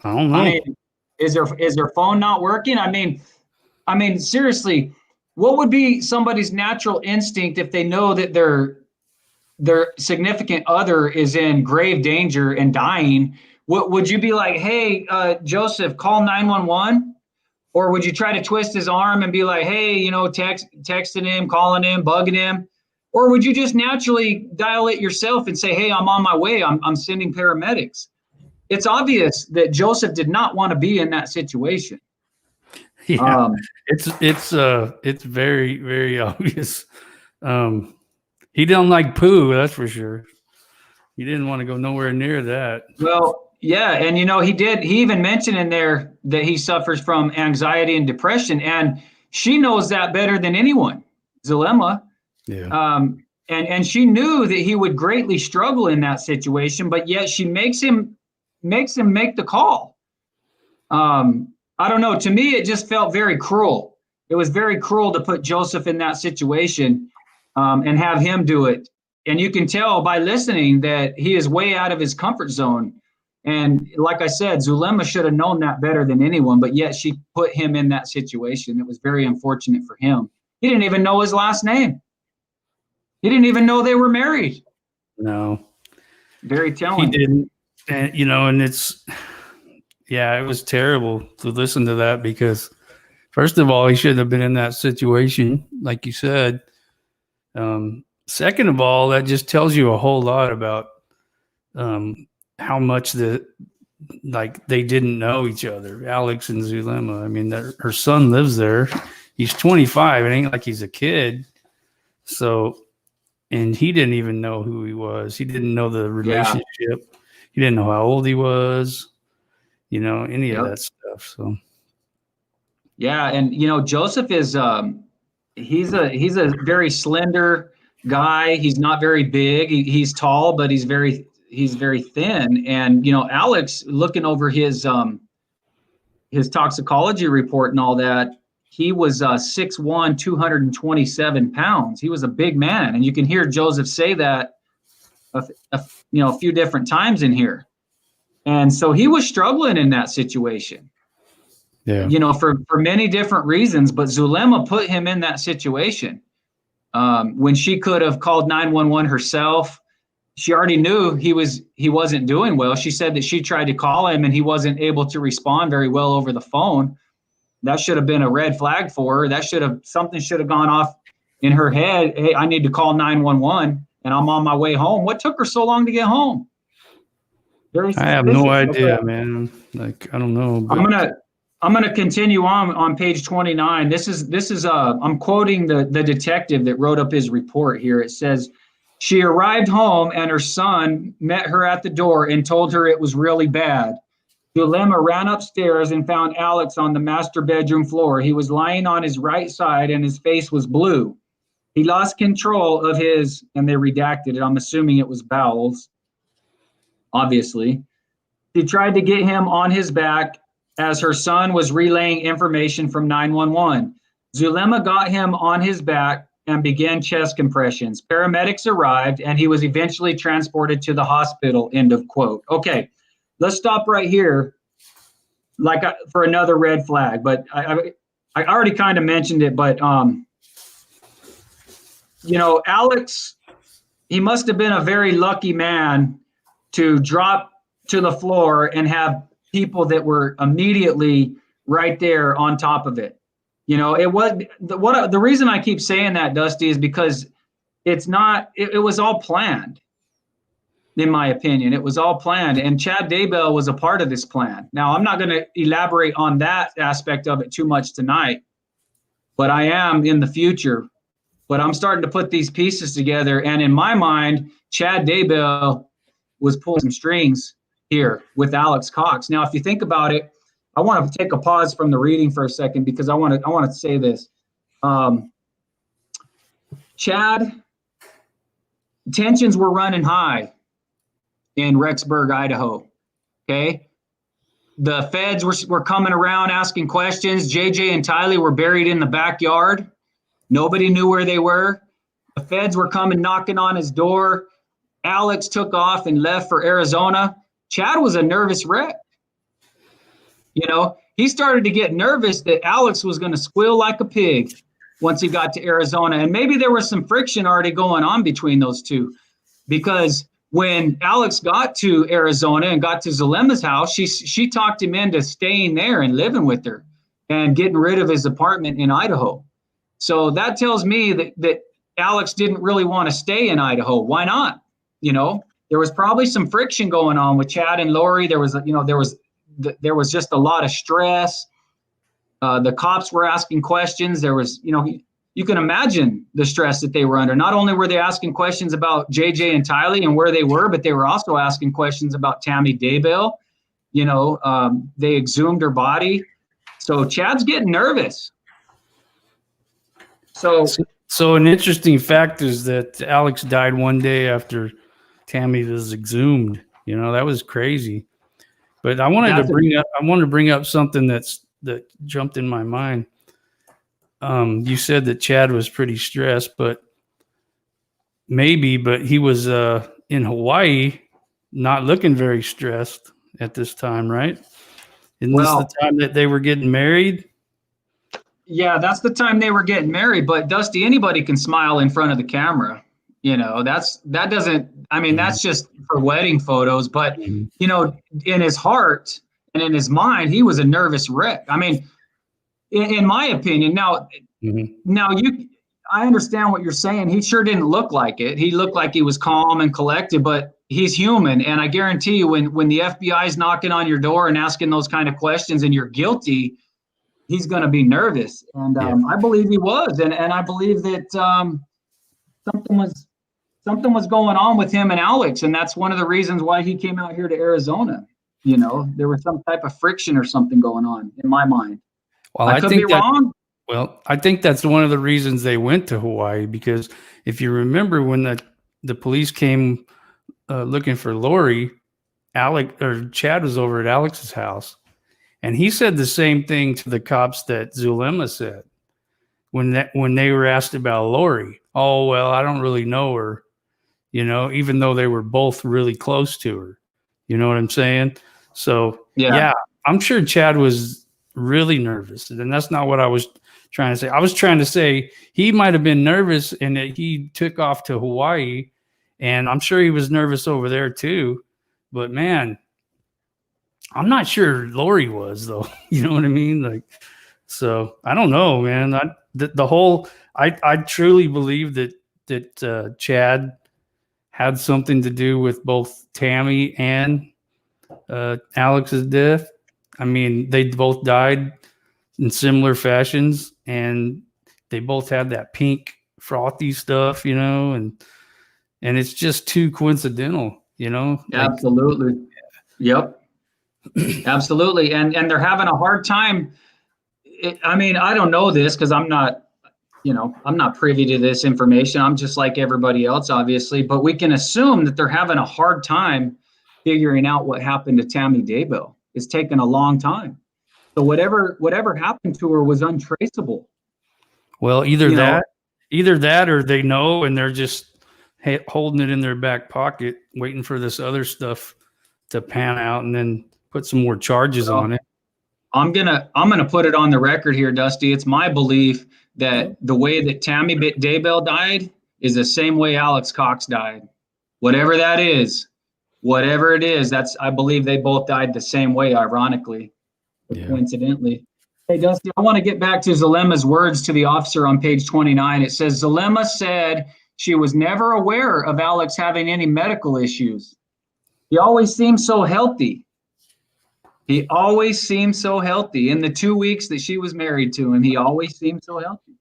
I don't know. I mean, is her phone not working? I mean, seriously, what would be somebody's natural instinct if they know that their significant other is in grave danger and dying? What would you be like, hey, Joseph, call 911? Or would you try to twist his arm and be like, hey, texting him, calling him, bugging him? Or would you just naturally dial it yourself and say, hey, I'm on my way. I'm sending paramedics. It's obvious that Joseph did not want to be in that situation. Yeah, it's very, very obvious. He don't like poo, that's for sure. He didn't want to go nowhere near that. Well, yeah, and he even mentioned in there that he suffers from anxiety and depression, and she knows that better than anyone, Zulema. Yeah. And she knew that he would greatly struggle in that situation, but yet she makes him make the call. I don't know. To me, it just felt very cruel. It was very cruel to put Joseph in that situation and have him do it. And you can tell by listening that he is way out of his comfort zone. And like I said, Zulema should have known that better than anyone, but yet she put him in that situation. It was very unfortunate for him. He didn't even know his last name. He didn't even know they were married. No. Very telling. He didn't. And, and it was terrible to listen to that because, first of all, he shouldn't have been in that situation, like you said. Second of all, that just tells you a whole lot about how much they didn't know each other, Alex and Zulema. I mean, her son lives there. He's 25. It ain't like he's a kid. So, and he didn't even know who he was. He didn't know the relationship. Yeah. He didn't know how old he was, any of that stuff. So, yeah. And, Joseph is, he's a very slender guy. He's not very big. He's tall, but he's very thin. And, Alex, looking over his toxicology report and all that, he was 6'1", 227 pounds. He was a big man. And you can hear Joseph say that a few different times in here. And so he was struggling in that situation. Yeah. For many different reasons, but Zulema put him in that situation when she could have called 911 herself. She already knew he wasn't doing well. She said that she tried to call him and he wasn't able to respond very well over the phone. That should have been a red flag for her. Something should have gone off in her head. Hey, I need to call 911 and I'm on my way home. What took her so long to get home? I have no idea, man. I don't know. But... I'm gonna continue on page 29. This is I'm quoting the detective that wrote up his report here. It says, she arrived home and her son met her at the door and told her it was really bad. Zulema ran upstairs and found Alex on the master bedroom floor. He was lying on his right side and his face was blue. He lost control of his, and they redacted it, I'm assuming it was bowels, obviously. She tried to get him on his back as her son was relaying information from 911. Zulema got him on his back and began chest compressions. Paramedics arrived and he was eventually transported to the hospital, end of quote. Okay, let's stop right here for another red flag, but I already kind of mentioned it, but Alex, he must have been a very lucky man to drop to the floor and have people that were immediately right there on top of it. You know, it was the reason I keep saying that, Dusty, is because it was all planned. In my opinion, it was all planned, and Chad Dabell was a part of this plan. Now, I'm not going to elaborate on that aspect of it too much tonight, but I am in the future. But I'm starting to put these pieces together, and in my mind, Chad Dabell was pulling some strings here with Alex Cox. Now, if you think about it, I want to take a pause from the reading for a second because I want to say this. Chad, tensions were running high in Rexburg, Idaho. Okay. The feds were coming around asking questions. JJ and Tylee were buried in the backyard. Nobody knew where they were. The feds were coming knocking on his door. Alex took off and left for Arizona. Chad was a nervous wreck. You know, he started to get nervous that Alex was going to squeal like a pig once he got to Arizona. And maybe there was some friction already going on between those two, because when Alex got to Arizona and got to Zulema's house, she talked him into staying there and living with her and getting rid of his apartment in Idaho. So that tells me that Alex didn't really want to stay in Idaho. Why not? You know, there was probably some friction going on with Chad and Lori. There was just a lot of stress. The cops were asking questions. There was, you know, you can imagine the stress that they were under. Not only were they asking questions about JJ and Tylee and where they were, but they were also asking questions about Tammy Dabell. You know, they exhumed her body. So Chad's getting nervous. So an interesting fact is that Alex died one day after Tammy was exhumed. You know, that was crazy. But I wanted to bring up something that jumped in my mind. You said that Chad was pretty stressed, but he was in Hawaii, not looking very stressed at this time, right? Isn't this the time that they were getting married? Yeah, that's the time they were getting married. But Dusty, anybody can smile in front of the camera. You know, that's just for wedding photos. But, you know, in his heart and in his mind, he was a nervous wreck. I mean, in my opinion, I understand what you're saying. He sure didn't look like it. He looked like he was calm and collected, but he's human. And I guarantee you, when the FBI is knocking on your door and asking those kind of questions and you're guilty, he's going to be nervous. And I believe he was. And I believe that something was going on with him and Alex. And that's one of the reasons why he came out here to Arizona. You know, there was some type of friction or something going on in my mind. Well, I could be wrong. Well, I think that's one of the reasons they went to Hawaii, because if you remember when the police came looking for Lori, Chad was over at Alex's house, and he said the same thing to the cops that Zulema said when they were asked about Lori. Oh, well, I don't really know her, you know, even though they were both really close to her. You know what I'm saying? So yeah, I'm sure Chad was really nervous, and that's not what I was trying to say. I was trying to say he might have been nervous and that he took off to Hawaii, and I'm sure he was nervous over there too. But man, I'm not sure Lori was, though. You know what I mean? Like, so I don't know, man. I truly believe that Chad had something to do with both Tammy and Alex's death. I mean, they both died in similar fashions, and they both had that pink frothy stuff, you know, and it's just too coincidental, you know. Absolutely. Yep. Absolutely. And they're having a hard time. I mean, I don't know this because I'm not privy to this information. I'm just like everybody else, obviously, but we can assume that they're having a hard time figuring out what happened to Tammy Dabell. It's taken a long time. So whatever happened to her was untraceable. Well, either that or they know and they're just holding it in their back pocket, waiting for this other stuff to pan out and then put some more charges on it. I'm gonna put it on the record here, Dusty. It's my belief that the way that Tammy Dabell died is the same way Alex Cox died. Whatever that is, whatever it is, I believe they both died the same way, ironically, Yeah. coincidentally. Hey, Dusty, I want to get back to Zulema's words to the officer on page 29. It says, Zulema said she was never aware of Alex having any medical issues. He always seemed so healthy. He always seemed so healthy. In the 2 weeks that she was married to him, he always seemed so healthy.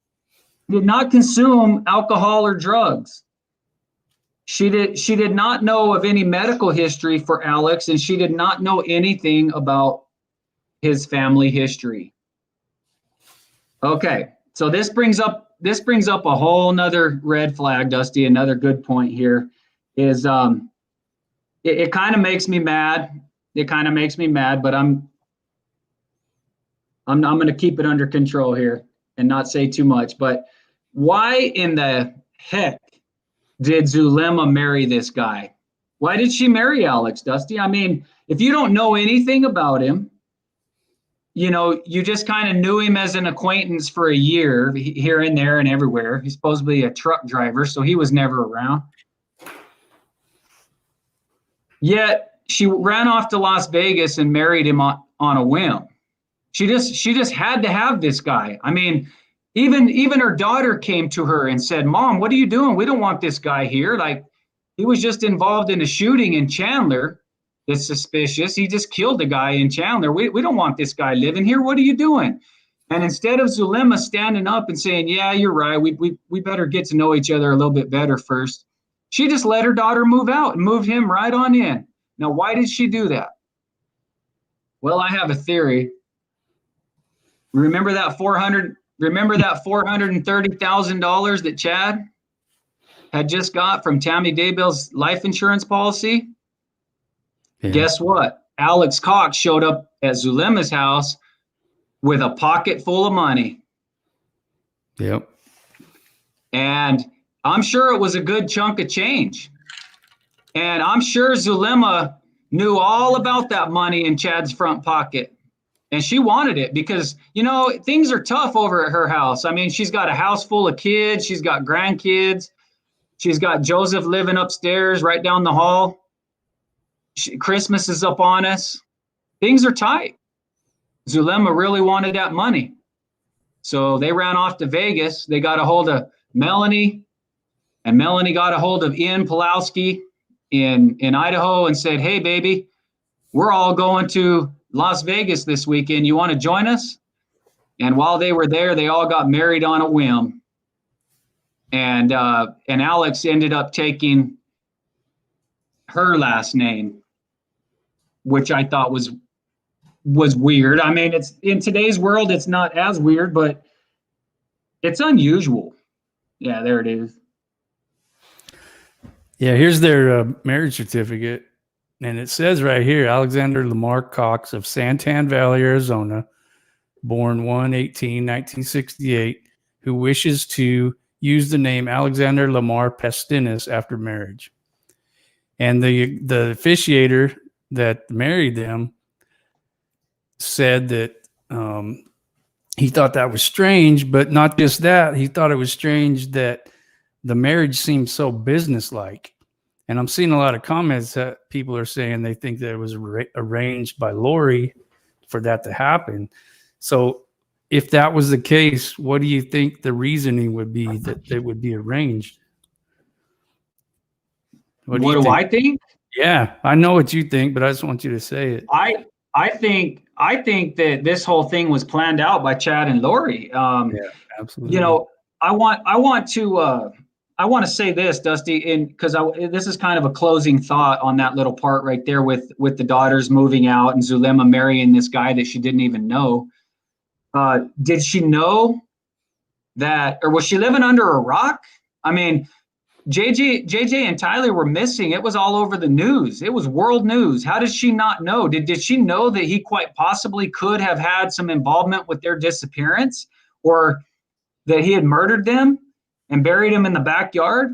He did not consume alcohol or drugs. She did not know of any medical history for Alex, and she did not know anything about his family history. Okay, so this brings up a whole nother red flag, Dusty. Another good point here is it kind of makes me mad. It kind of makes me mad, but I'm going to keep it under control here and not say too much. But why in the heck did Zulema marry this guy? Why did she marry Alex, Dusty? I mean, if you don't know anything about him, you know, you just kind of knew him as an acquaintance for a year here and there and everywhere. He's supposedly a truck driver, so he was never around. Yet she ran off to Las Vegas and married him on a whim. She just had to have this guy. I mean, even her daughter came to her and said, Mom, what are you doing? We don't want this guy here. Like, he was just involved in a shooting in Chandler. It's suspicious. He just killed a guy in Chandler. We don't want this guy living here. What are you doing? And instead of Zulema standing up and saying, yeah, you're right, we better get to know each other a little bit better first, she just let her daughter move out and moved him right on in. Now, why did she do that? Well, I have a theory. Remember that $430,000 that Chad had just got from Tammy Dabell's life insurance policy? Yeah. Guess what? Alex Cox showed up at Zulema's house with a pocket full of money. Yep. And I'm sure it was a good chunk of change. And I'm sure Zulema knew all about that money in Chad's front pocket. And she wanted it because, you know, things are tough over at her house. I mean, she's got a house full of kids. She's got grandkids. She's got Joseph living upstairs right down the hall. Christmas is up on us. Things are tight. Zulema really wanted that money. So they ran off to Vegas. They got a hold of Melanie, and Melanie got a hold of Ian Pulowski in Idaho and said, hey, baby, we're all going to Las Vegas this weekend. You want to join us? And while they were there, they all got married on a whim. And Alex ended up taking her last name, which I thought was weird. I mean, it's in today's world, it's not as weird, but it's unusual. Yeah, there it is. Yeah, here's their marriage certificate. And it says right here, Alexander Lamar Cox of Santan Valley, Arizona, born 1/18/1968, who wishes to use the name Alexander Lamar Pastenes after marriage. And the officiator that married them said that he thought that was strange, but not just that. He thought it was strange that the marriage seemed so businesslike. And I'm seeing a lot of comments that people are saying they think that it was arranged by Lori for that to happen. So if that was the case, what do you think the reasoning would be that it would be arranged? What do I think? Yeah, I know what you think, but I just want you to say it. I think that this whole thing was planned out by Chad and Lori. Yeah, absolutely. You know, I want to say this, Dusty, because this is kind of a closing thought on that little part right there with the daughters moving out and Zulema marrying this guy that she didn't even know. Did she know that, or was she living under a rock? I mean, JJ and Tyler were missing. It was all over the news. It was world news. How did she not know? Did she know that he quite possibly could have had some involvement with their disappearance, or that he had murdered them and buried them in the backyard?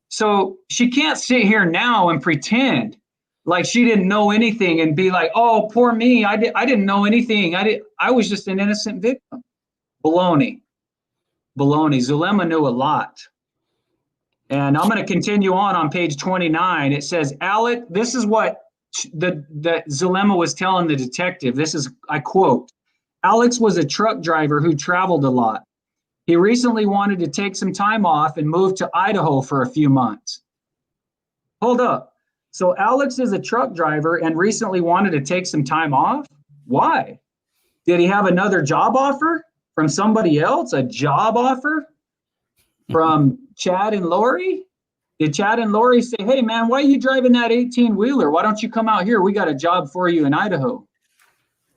So she can't sit here now and pretend like she didn't know anything and be like, oh, poor me. I didn't know anything. I was just an innocent victim. Baloney. Zulema knew a lot. And I'm going to continue on page 29. It says, Alex, this is what the Zulema was telling the detective. This is, I quote, Alex was a truck driver who traveled a lot. He recently wanted to take some time off and move to Idaho for a few months. Hold up. So Alex is a truck driver and recently wanted to take some time off? Why? Did he have another job offer from somebody else? A job offer from Chad and Lori? Did Chad and Lori say, hey man, why are you driving that 18-wheeler? Why don't you come out here? We got a job for you in Idaho.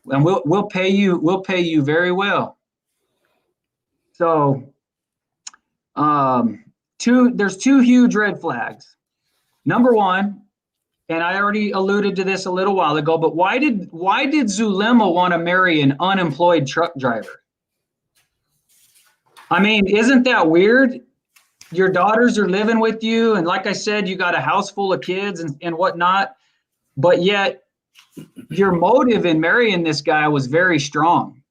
And we'll pay you very well. So there's two huge red flags. Number one, and I already alluded to this a little while ago, but why did Zulema want to marry an unemployed truck driver? I mean, isn't that weird? Your daughters are living with you, and like I said, you got a house full of kids and whatnot, but yet your motive in marrying this guy was very strong.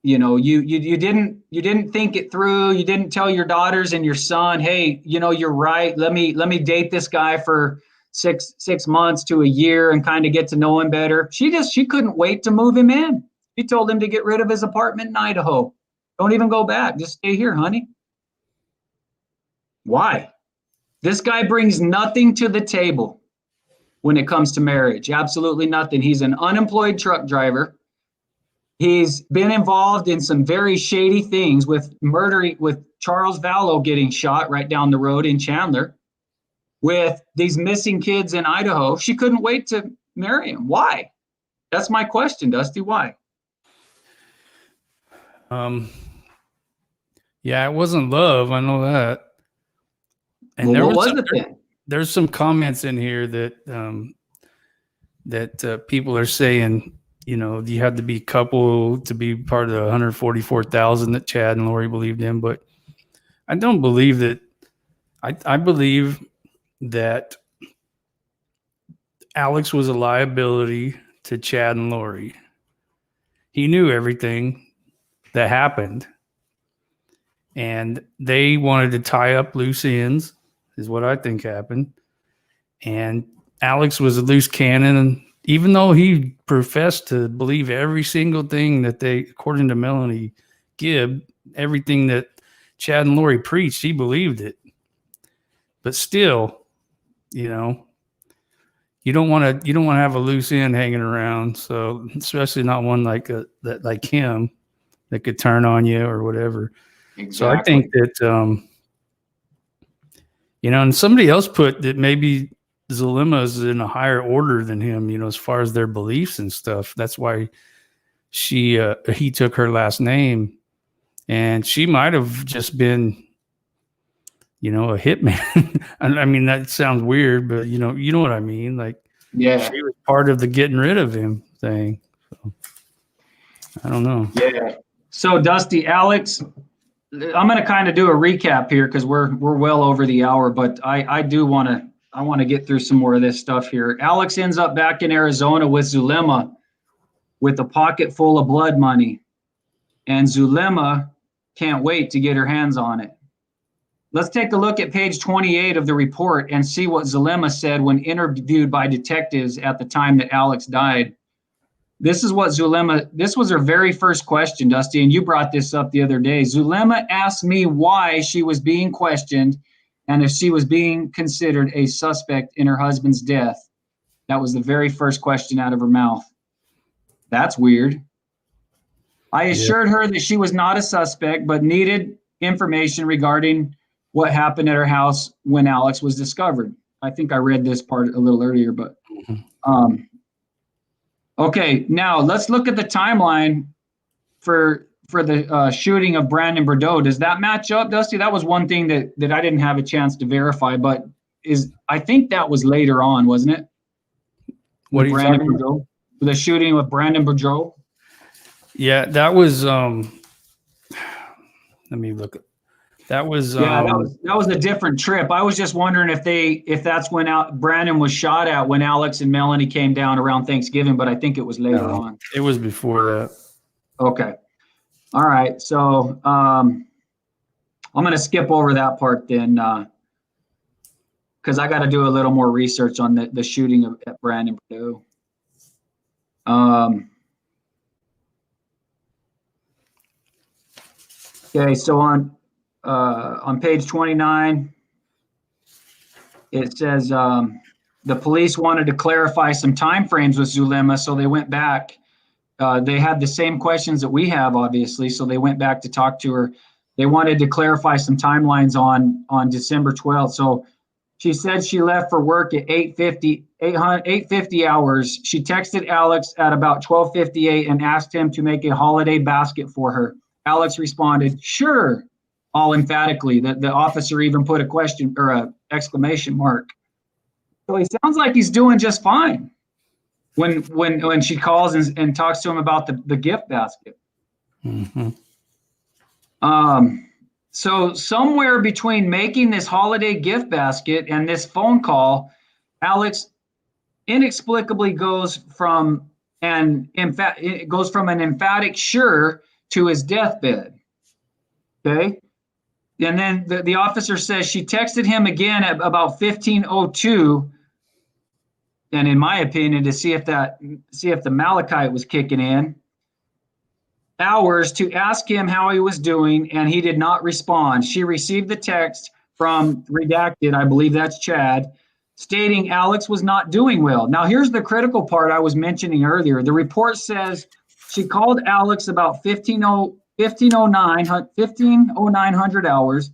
You know, you didn't think it through. You didn't tell your daughters and your son, hey, you know, you're right. Let me date this guy for six months to a year and kind of get to know him better. She couldn't wait to move him in. She told him to get rid of his apartment in Idaho. Don't even go back. Just stay here, honey. Why? This guy brings nothing to the table when it comes to marriage. Absolutely nothing. He's an unemployed truck driver. He's been involved in some very shady things with Charles Valo getting shot right down the road in Chandler, with these missing kids in Idaho. She couldn't wait to marry him. Why? That's my question, Dusty. Why? Yeah, it wasn't love. I know that. And well, what was it then? There's some comments in here that people are saying, you know, you had to be couple to be part of the 144,000 that Chad and Lori believed in. But I don't believe that. I believe that Alex was a liability to Chad and Lori. He knew everything that happened, and they wanted to tie up loose ends, is what I think happened. And Alex was a loose cannon, and even though he professed to believe every single thing that they, according to Melanie Gibb, everything that Chad and Lori preached, he believed it. But still, you know, you don't want to have a loose end hanging around. So especially not one like him that could turn on you or whatever. Exactly. So I think that you know, and somebody else put that maybe Zulema is in a higher order than him, you know, as far as their beliefs and stuff. That's why he took her last name, and she might have just been, you know, a hitman. I mean, that sounds weird, but you know what I mean? Like, yeah, she was part of the getting rid of him thing. So, I don't know. Yeah. So Dusty, Alex, I'm going to kind of do a recap here because we're well over the hour, but I want to get through some more of this stuff here. Alex ends up back in Arizona with Zulema with a pocket full of blood money, and Zulema can't wait to get her hands on it. Let's take a look at page 28 of the report and see what Zulema said when interviewed by detectives at the time that Alex died. This is what this was her very first question, Dusty, and you brought this up the other day. Zulema asked me why she was being questioned and if she was being considered a suspect in her husband's death. That was the very first question out of her mouth. That's weird. I assured her that she was not a suspect, but needed information regarding what happened at her house when Alex was discovered. I think I read this part a little earlier, but okay, now let's look at the timeline for the shooting of Brandon Bordeaux. Does that match up, Dusty? That was one thing that I didn't have a chance to verify, but I think that was later on, wasn't it? What are you talking about? The shooting with Brandon Bordeaux? Yeah, that was let me look. That was that was a different trip. I was just wondering if that's when Brandon was shot at when Alex and Melanie came down around Thanksgiving, but I think it was later on. It was before that. Okay. All right. So I'm going to skip over that part then. because I got to do a little more research on the shooting at Brandon Purdue. Okay, so on page 29, it says the police wanted to clarify some timeframes with Zulema, so they went back. They had the same questions that we have, obviously, so they went back to talk to her. They wanted to clarify some timelines on December 12th. So she said she left for work at 8:50 hours. She texted Alex at about 12:58 and asked him to make a holiday basket for her. Alex responded, "Sure," all emphatically. The officer even put a question or a exclamation mark. So he sounds like he's doing just fine when she calls and talks to him about the gift basket. Mm-hmm. So somewhere between making this holiday gift basket and this phone call, Alex inexplicably goes from an emphatic sure to his deathbed. Okay. And then the officer says she texted him again at about 15:02. And in my opinion, to see if the malachite was kicking in, hours to ask him how he was doing, and he did not respond. She received the text from redacted, I believe that's Chad, stating Alex was not doing well. Now, here's the critical part I was mentioning earlier. The report says she called Alex about 15:09 hours.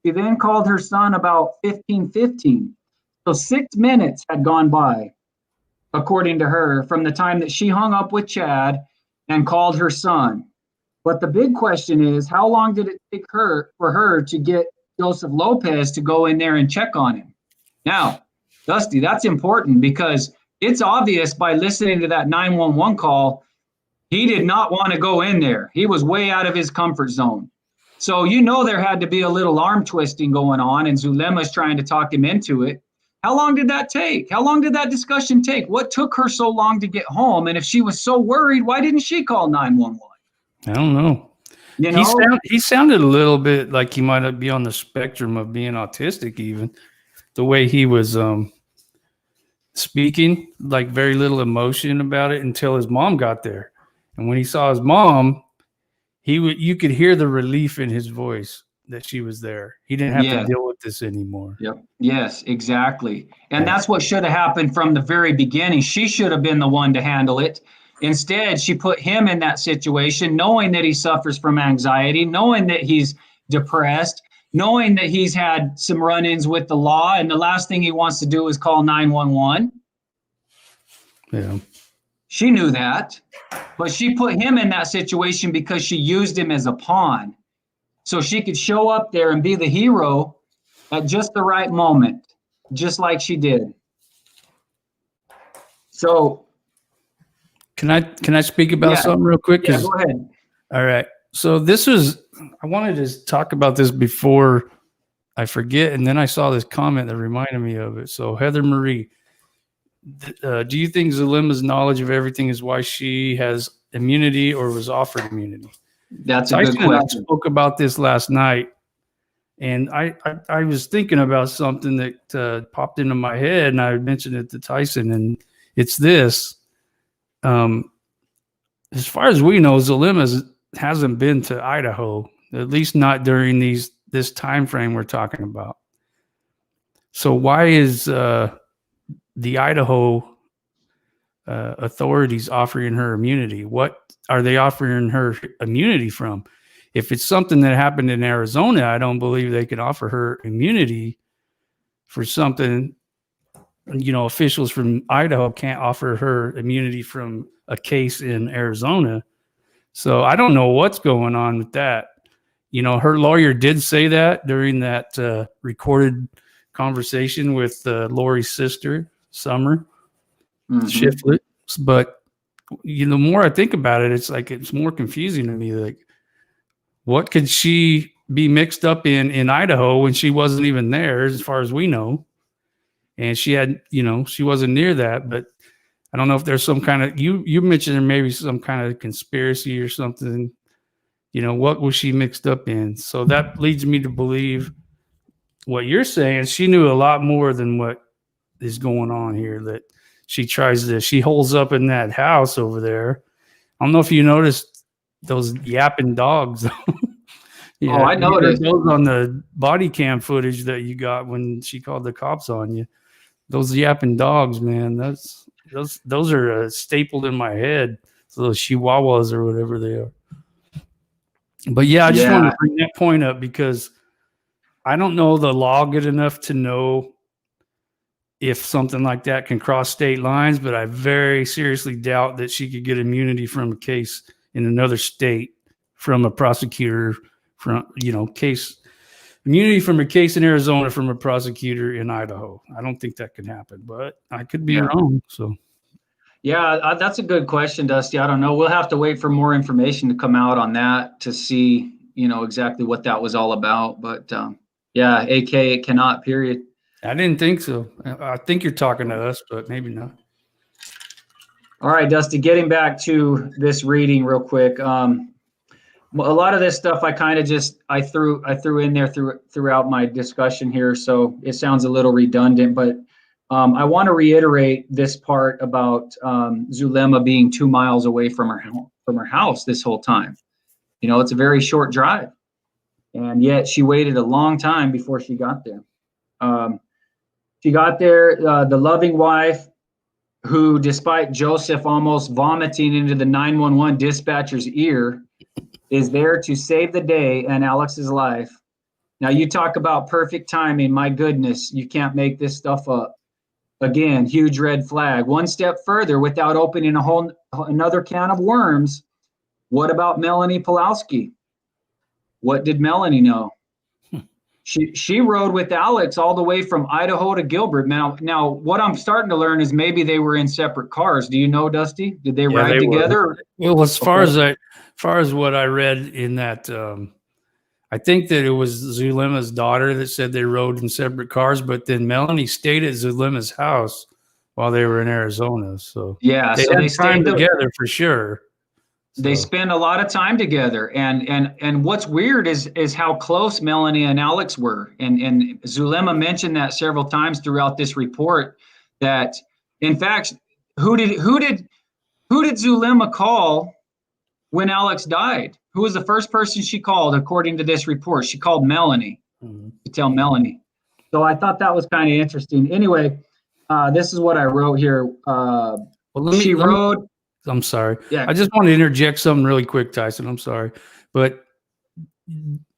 She then called her son about 15:15. So 6 minutes had gone by, according to her, from the time that she hung up with Chad and called her son. But the big question is, how long did it take for her to get Joseph Lopez to go in there and check on him? Now, Dusty, that's important because it's obvious by listening to that 911 call, he did not want to go in there. He was way out of his comfort zone. So there had to be a little arm twisting going on, and Zulema's trying to talk him into it. How long did that take? How long did that discussion take? What took her so long to get home? And if she was so worried, why didn't she call 911? I don't know. He sounded a little bit like he might be on the spectrum of being autistic, even the way he was speaking, like very little emotion about it until his mom got there. And when he saw his mom, you could hear the relief in his voice that she was there. He didn't have to deal with this anymore. Yep. Yes, exactly. And that's what should have happened from the very beginning. She should have been the one to handle it. Instead, she put him in that situation, knowing that he suffers from anxiety, knowing that he's depressed, knowing that he's had some run-ins with the law, and the last thing he wants to do is call 911. Yeah. She knew that, but she put him in that situation because she used him as a pawn. So she could show up there and be the hero at just the right moment, just like she did. So can I speak about something real quick? Yeah, go ahead. All right. So I wanted to talk about this before I forget, and then I saw this comment that reminded me of it. So Heather Marie, do you think Zulema's knowledge of everything is why she has immunity or was offered immunity? That's a good Tyson and I question. spoke about this last night, and I was thinking about something that popped into my head, and I mentioned it to Tyson, and it's this. As far as we know, Zulema hasn't been to Idaho, at least not during this time frame we're talking about. So why is the Idaho authorities offering her immunity? What are they offering her immunity from? If it's something that happened in Arizona, I don't believe they can offer her immunity for something. Officials from Idaho can't offer her immunity from a case in Arizona. So I don't know what's going on with that. Her lawyer did say that during that recorded conversation with Lori's sister, Summer Shiflett. But the more I think about it, it's more confusing to me. Like, what could she be mixed up in Idaho when she wasn't even there, as far as we know? And she had, she wasn't near that. But I don't know if there's some kind of, you mentioned there may be some kind of conspiracy or something. What was she mixed up in? So that leads me to believe what you're saying, she knew a lot more than what is going on here. That she holds up in that house over there. I don't know if you noticed those yapping dogs. Yeah, Oh, I you heard noticed. those on the body cam footage that you got when she called the cops on you. Those yapping dogs, man. Those are stapled in my head. So those chihuahuas or whatever they are. But yeah, I just wanted Yeah. to bring that point up because I don't know the law good enough to know if something like that can cross state lines, but I very seriously doubt that she could get immunity from a case in another state from a prosecutor immunity from a case in Arizona from a prosecutor in Idaho. I don't think that can happen, but I could be wrong. So Yeah, that's a good question, Dusty. I don't know. We'll have to wait for more information to come out on that to see, exactly what that was all about. But yeah, AK, it cannot, period. I didn't think so. I think you're talking to us, but maybe not. All right, Dusty, getting back to this reading real quick. A lot of this stuff I kind of I threw in there throughout my discussion here, so it sounds a little redundant, but I want to reiterate this part about Zulema being 2 miles away from her house this whole time. It's a very short drive, and yet she waited a long time before she got there. She got there, the loving wife, who, despite Joseph almost vomiting into the 911 dispatcher's ear, is there to save the day and Alex's life. Now, you talk about perfect timing. My goodness, you can't make this stuff up. Again, huge red flag. One step further, without opening another can of worms, what about Melanie Pulowski? What did Melanie know? She rode with Alex all the way from Idaho to Gilbert. Now, what I'm starting to learn is maybe they were in separate cars. Do you know, Dusty? Did they ride together? Well, as far as what I read in that, I think that it was Zulema's daughter that said they rode in separate cars, but then Melanie stayed at Zulema's house while they were in Arizona. So yeah, they had time together for sure. They spend a lot of time together, and what's weird is how close Melanie and Alex were, and Zulema mentioned that several times throughout this report. That, in fact, who did Zulema call when Alex died? Who was the first person she called, according to this report? She called Melanie to tell Melanie. So I thought that was kind of interesting. Anyway, this is what I wrote here. I'm sorry. Yeah. I just want to interject something really quick, Tyson. I'm sorry. But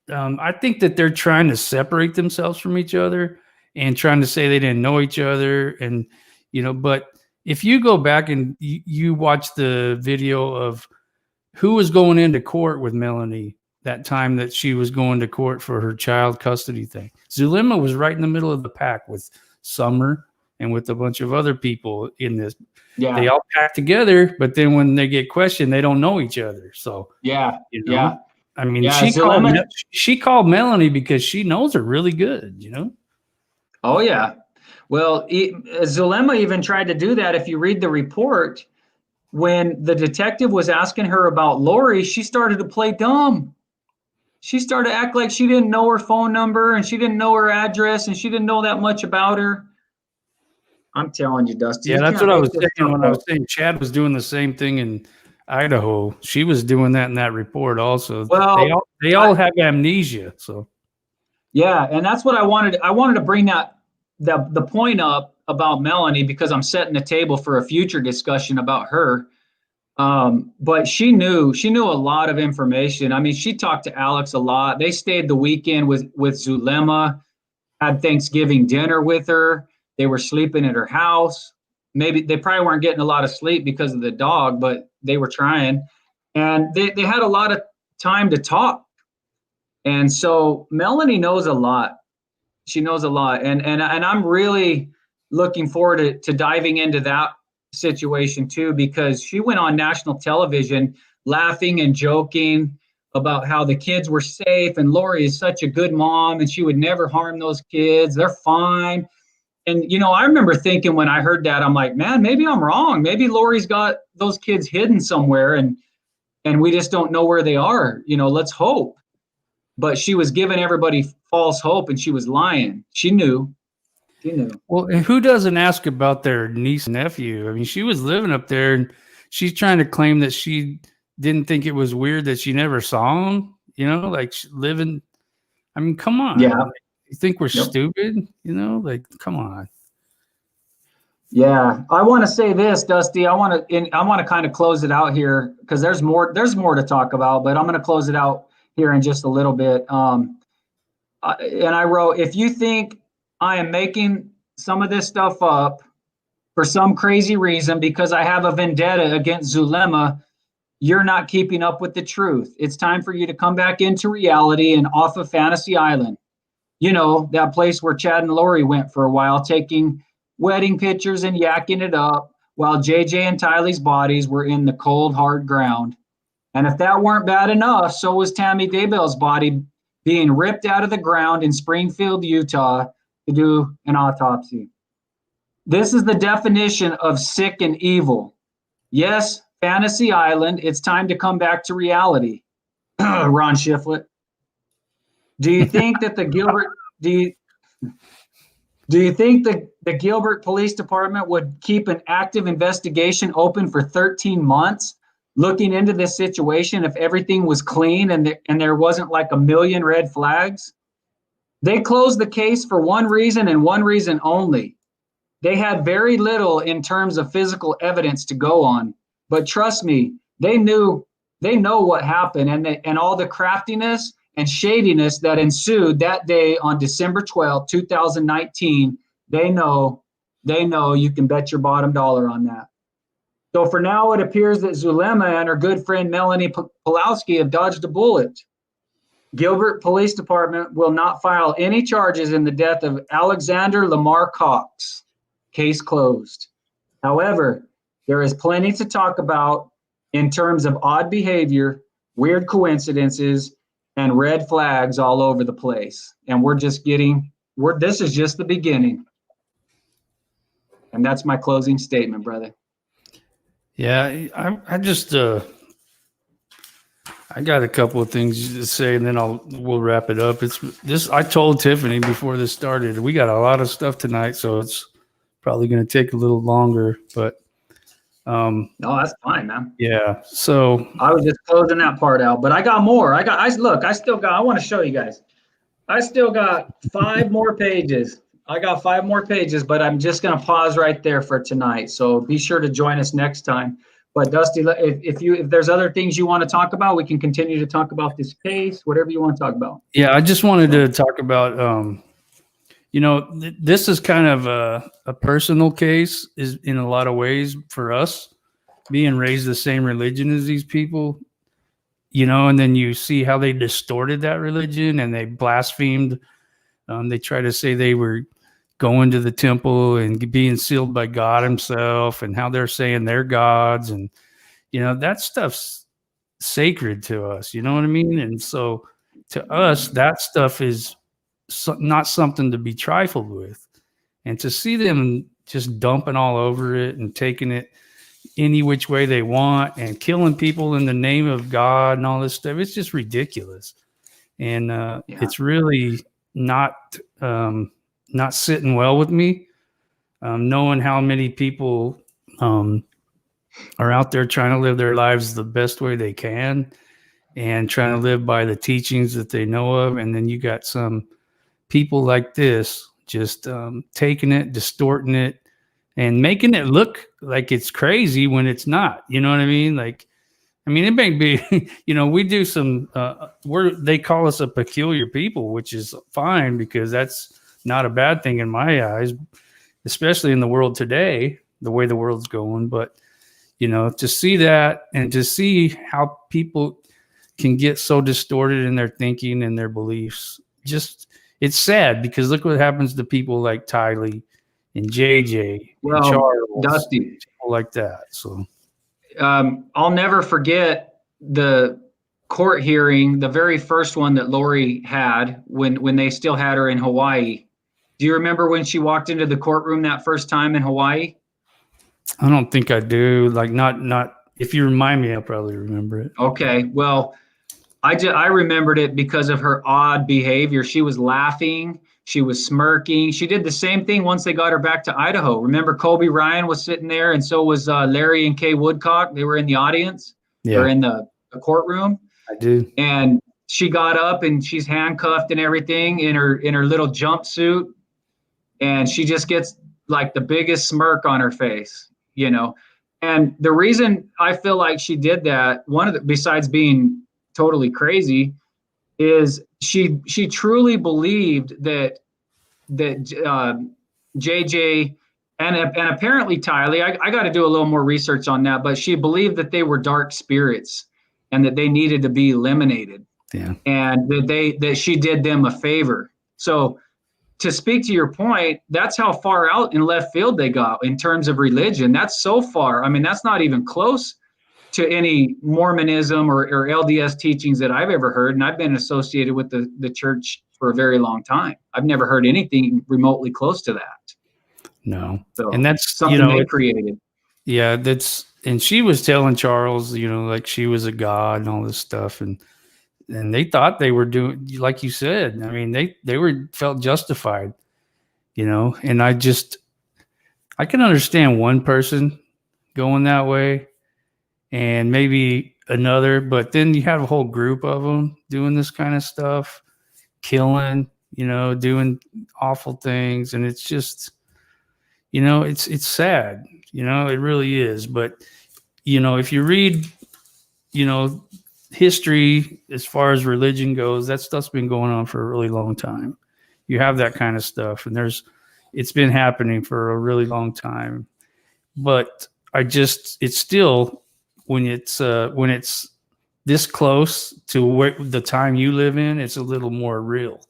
I think that they're trying to separate themselves from each other and trying to say they didn't know each other. And, but if you go back and you watch the video of who was going into court with Melanie that time that she was going to court for her child custody thing, Zulema was right in the middle of the pack with Summer and with a bunch of other people in this. Yeah. They all pack together, but then when they get questioned, they don't know each other. So yeah. I mean, she called Melanie because she knows her really good, Oh yeah. Well, Zulema even tried to do that. If you read the report, when the detective was asking her about Lori, she started to play dumb. She started to act like she didn't know her phone number and she didn't know her address and she didn't know that much about her. I'm telling you, Dusty. Yeah, that's what I was saying when I was saying Chad was doing the same thing in Idaho. She was doing that in that report also. Well, they all have amnesia. So yeah, and that's what I wanted. I wanted to bring the point up about Melanie because I'm setting the table for a future discussion about her. But she knew a lot of information. I mean, she talked to Alex a lot. They stayed the weekend with Zulema, had Thanksgiving dinner with her. They were sleeping at her house. Maybe they probably weren't getting a lot of sleep because of the dog, but they were trying. And they had a lot of time to talk. And so Melanie knows a lot. She knows a lot. And I'm really looking forward to diving into that situation too, because she went on national television laughing and joking about how the kids were safe and Lori is such a good mom and she would never harm those kids. They're fine. And, I remember thinking when I heard that, I'm like, man, maybe I'm wrong. Maybe Lori's got those kids hidden somewhere and we just don't know where they are. Let's hope. but she was giving everybody false hope, and she was lying. She knew. Well, and who doesn't ask about their niece and nephew? I mean, she was living up there, and she's trying to claim that she didn't think it was weird that she never saw him. You know, like living. I mean, come on. Yeah. Like, you think we're stupid? You know, like, come on. Yeah, I want to say this, Dusty. I want to kind of close it out here because there's more to talk about, but I'm going to close it out here in just a little bit. And I wrote, if you think I am making some of this stuff up for some crazy reason because I have a vendetta against Zulema, you're not keeping up with the truth. It's time for you to come back into reality and off of Fantasy Island. You know, that place where Chad and Lori went for a while, taking wedding pictures and yakking it up while JJ and Tylee's bodies were in the cold, hard ground. And if that weren't bad enough, so was Tammy Dabell's body being ripped out of the ground in Springfield, Utah to do an autopsy. This is the definition of sick and evil. Yes, Fantasy Island, it's time to come back to reality. Ron Shiflett. Do you think that the Gilbert Do you think the Gilbert Police Department would keep an active investigation open for 13 months looking into this situation if everything was clean and there wasn't like a million red flags? They closed the case for one reason and one reason only. They had very little in terms of physical evidence to go on. But trust me, they know what happened, and all the craftiness and shadiness that ensued that day on December 12, 2019, they know you can bet your bottom dollar on that. So for now, it appears that Zulema and her good friend Melanie Pulowski have dodged a bullet. Gilbert Police Department will not file any charges in the death of Alexander Lamar Cox. Case closed. However, there is plenty to talk about in terms of odd behavior, weird coincidences, and red flags all over the place. And this is just the beginning. And that's my closing statement, brother. Yeah, I just I got a couple of things to say, and then we'll wrap it up. It's this. I told Tiffany before this started, we got a lot of stuff tonight, so it's probably going to take a little longer. But no, that's fine, man. Yeah. So I was just closing that part out, but I got more. I want to show you guys. I still got 5 more pages. But I'm just going to pause right there for tonight. So be sure to join us next time. But Dusty, if there's other things you want to talk about, we can continue to talk about this case, whatever you want to talk about. Yeah, I just wanted to talk about, this is kind of a personal case is in a lot of ways for us being raised the same religion as these people, and then you see how they distorted that religion and they blasphemed. They try to say they were going to the temple and being sealed by God himself and how they're saying they're gods. And, that stuff's sacred to us. You know what I mean? And so to us, that stuff is not something to be trifled with. And to see them just dumping all over it and taking it any which way they want and killing people in the name of God and all this stuff, it's just ridiculous. And it's really not sitting well with me, knowing how many people are out there trying to live their lives the best way they can and trying to live by the teachings that they know of. And then you got some people like this just taking it, distorting it, and making it look like it's crazy when it's not. You know what I mean? It may be, we do some, they call us a peculiar people, which is fine because that's not a bad thing in my eyes, especially in the world today, the way the world's going. But, to see that and to see how people can get so distorted in their thinking and their beliefs, it's sad because look what happens to people like Tylee and JJ and Charles, Dusty, people like that. So. I'll never forget the court hearing, the very first one that Lori had when they still had her in Hawaii. Do you remember when she walked into the courtroom that first time in Hawaii? I don't think I do. Not if you remind me, I'll probably remember it. Okay. Well, I remembered it because of her odd behavior. She was laughing. She was smirking. She did the same thing once they got her back to Idaho. Remember, Kobe Ryan was sitting there, and so was Larry and Kay Woodcock. They were in the audience or in the courtroom. I do. And she got up, and she's handcuffed and everything in her little jumpsuit, and she just gets like the biggest smirk on her face, you know. And the reason I feel like she did that, besides being totally crazy, is she truly believed that JJ and apparently Tylee, I got to do a little more research on that, but she believed that they were dark spirits and that they needed to be eliminated. Yeah. And that she did them a favor. So to speak to your point, that's how far out in left field they got in terms of religion. That's so far. I mean, that's not even close to any Mormonism or LDS teachings that I've ever heard. And I've been associated with the church for a very long time. I've never heard anything remotely close to that. No. So, and that's something they created. Yeah, and she was telling Charles, like she was a god and all this stuff. And they thought they were doing, like you said, I mean, they felt justified, and I can understand one person going that way and maybe another, but then you have a whole group of them doing this kind of stuff, killing, doing awful things. And it's just, it's sad, it really is. But, if you read, history as far as religion goes, that stuff's been going on for a really long time. You have that kind of stuff, and it's been happening for a really long time. But it's still, when it's this close to the time you live in, it's a little more real.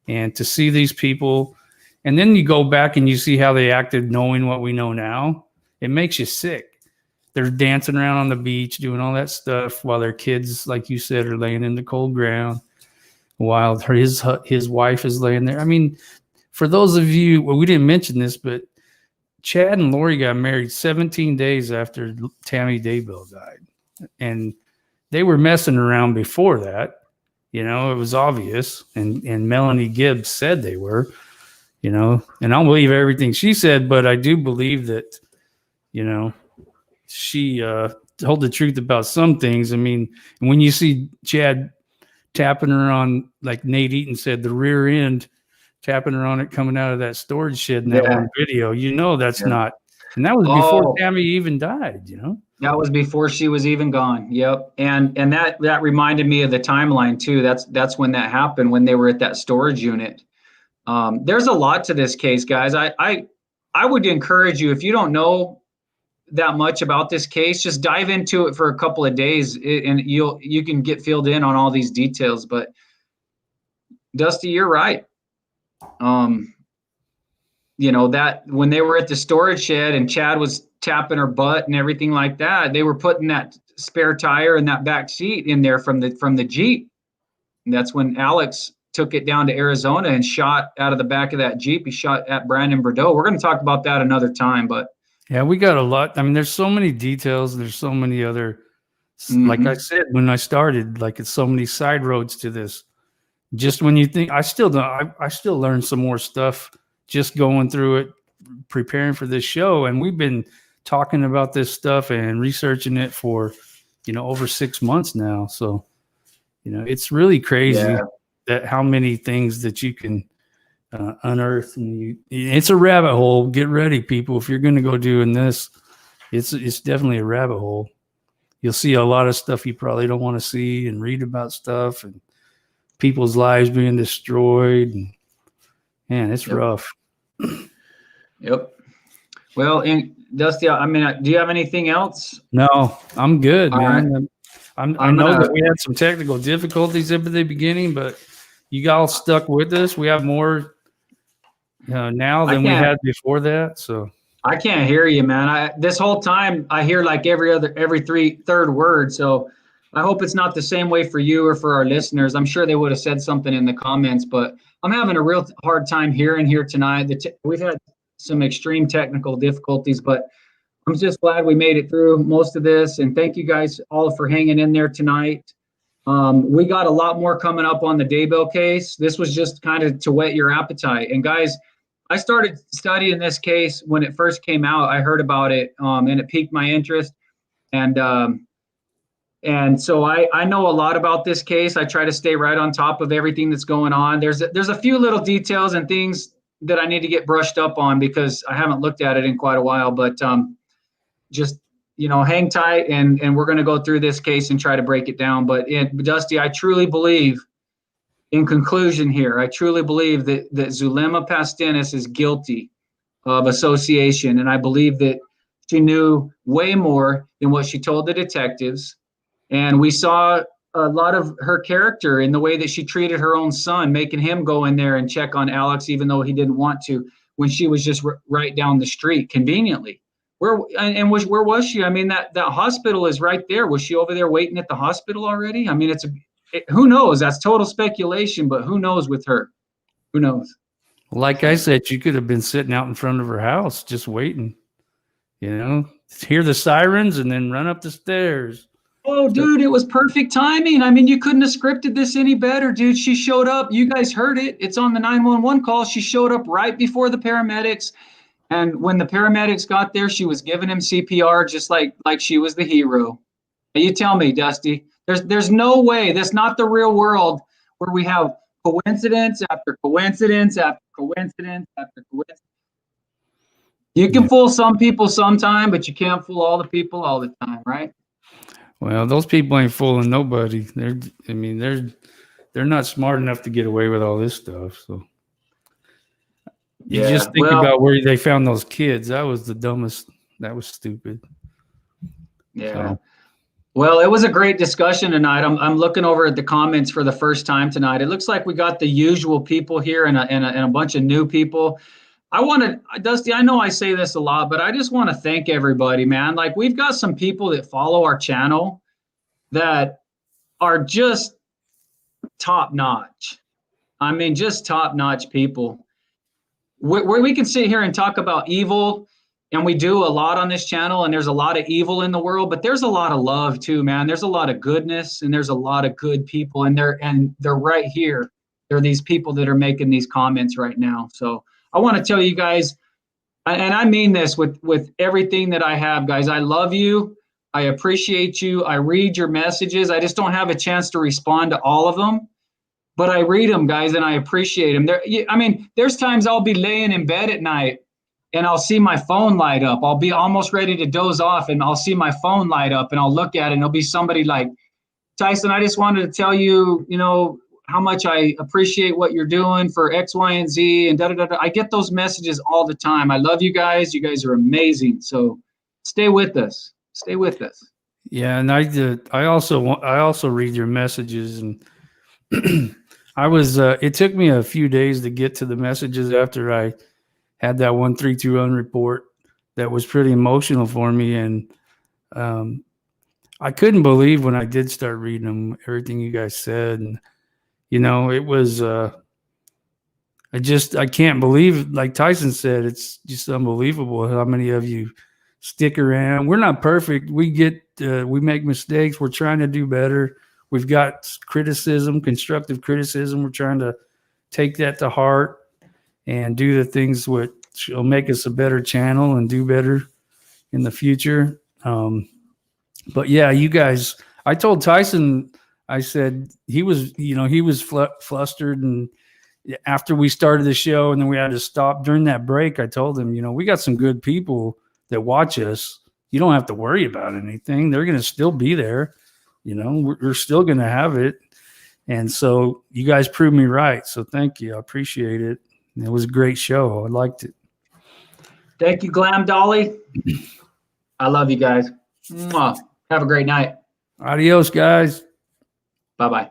And to see these people, and then you go back and you see how they acted knowing what we know now, it makes you sick. They're dancing around on the beach, doing all that stuff while their kids, like you said, are laying in the cold ground, while his wife is laying there. I mean, for those of you, we didn't mention this, but Chad and Lori got married 17 days after Tammy Dabell died. And they were messing around before that. It was obvious. And Melanie Gibbs said they were, and I don't believe everything she said, but I do believe that, she told the truth about some things. I mean, when you see Chad tapping her on, like Nate Eaton said, the rear end, tapping her on it coming out of that storage shed in that one video, that's not. And that was before Tammy even died, That was before she was even gone. Yep. And that reminded me of the timeline too. That's when that happened, when they were at that storage unit. There's a lot to this case, guys. I would encourage you, if you don't know that much about this case, just dive into it for a couple of days, and you can get filled in on all these details. But Dusty, you're right. That when they were at the storage shed and Chad was tapping her butt and everything like that, they were putting that spare tire in that back seat in there from the Jeep. And that's when Alex took it down to Arizona and shot out of the back of that Jeep. He shot at Brandon Bordeaux. We're going to talk about that another time, but yeah, we got a lot. I mean, there's so many details. There's so many other, like I said, when I started, like it's so many side roads to this. Just when you think, I still learn some more stuff just going through it, preparing for this show. And we've been talking about this stuff and researching it for, over 6 months now. So, it's really crazy that how many things that you can unearth, and it's a rabbit hole. Get ready, people. If you're going to go doing this, it's definitely a rabbit hole. You'll see a lot of stuff you probably don't want to see, and read about stuff and people's lives being destroyed. And man, it's rough. Yep. Well, and Dusty, I mean, do you have anything else? No, I'm good, man. Right. I know that we had some technical difficulties at the beginning, but you all stuck with us. We have more now than we had before that. So I can't hear you, man. This whole time I hear like every third word. So I hope it's not the same way for you or for our listeners. I'm sure they would have said something in the comments, but I'm having a real hard time hearing here tonight. We've had some extreme technical difficulties, but I'm just glad we made it through most of this. And thank you guys all for hanging in there tonight. We got a lot more coming up on the Dabell case. This was just kind of to whet your appetite. And guys, I started studying this case when it first came out. I heard about it, and it piqued my interest. And so I know a lot about this case. I try to stay right on top of everything that's going on. There's a few little details and things that I need to get brushed up on because I haven't looked at it in quite a while. But just hang tight, and we're going to go through this case and try to break it down. But Dusty, I truly believe, in conclusion here, I truly believe that Zulema Pastenes is guilty of association, and I believe that she knew way more than what she told the detectives. And we saw a lot of her character in the way that she treated her own son, making him go in there and check on Alex, even though he didn't want to, when she was just right down the street conveniently. Where was she? I mean, that hospital is right there. Was she over there waiting at the hospital already? I mean, who knows? That's total speculation, but who knows with her? Who knows? Like I said, you could have been sitting out in front of her house just waiting, hear the sirens and then run up the stairs. Oh, dude, it was perfect timing. I mean, you couldn't have scripted this any better, dude. She showed up. You guys heard it. It's on the 911 call. She showed up right before the paramedics. And when the paramedics got there, she was giving him CPR just like she was the hero. And you tell me, Dusty, there's no way. That's not the real world where we have coincidence after coincidence after coincidence after coincidence. You can fool some people sometime, but you can't fool all the people all the time, right? Well, those people ain't fooling nobody. They're not smart enough to get away with all this stuff. So you just think about where they found those kids. That was the dumbest. That was stupid. Yeah. So. Well, it was a great discussion tonight. I'm looking over at the comments for the first time tonight. It looks like we got the usual people here and a bunch of new people. Dusty, I know I say this a lot, but I just want to thank everybody, man. Like, we've got some people that follow our channel that are just top notch. I mean, just top notch people. Where we can sit here and talk about evil, and we do a lot on this channel, and there's a lot of evil in the world, but there's a lot of love too, man. There's a lot of goodness, and there's a lot of good people, and they're right here. There are these people that are making these comments right now. So I want to tell you guys, and I mean this with everything that I have, guys. I love you. I appreciate you. I read your messages. I just don't have a chance to respond to all of them, but I read them, guys, and I appreciate them. There's times I'll be laying in bed at night and I'll see my phone light up. I'll be almost ready to doze off and I'll see my phone light up and I'll look at it and there'll be somebody like, Tyson, I just wanted to tell you, how much I appreciate what you're doing for X, Y, and Z and da-da-da-da. I get those messages all the time. I love you guys. You guys are amazing. So stay with us. Stay with us. Yeah, and I also read your messages, and it took me a few days to get to the messages after I had that 1321 report that was pretty emotional for me, and I couldn't believe when I did start reading them, everything you guys said, and it was I can't believe, like Tyson said, it's just unbelievable how many of you stick around. We're not perfect. We make mistakes. We're trying to do better. We've got criticism, constructive criticism. We're trying to take that to heart and do the things which will make us a better channel and do better in the future. But yeah, you guys, I told Tyson, I said he was flustered, and after we started the show and then we had to stop during that break, I told him, we got some good people that watch us. You don't have to worry about anything. They're going to still be there. We're still going to have it. And so you guys proved me right. So thank you. I appreciate it. It was a great show. I liked it. Thank you, Glam Dolly. I love you guys. Mwah. Have a great night. Adios, guys. Bye-bye.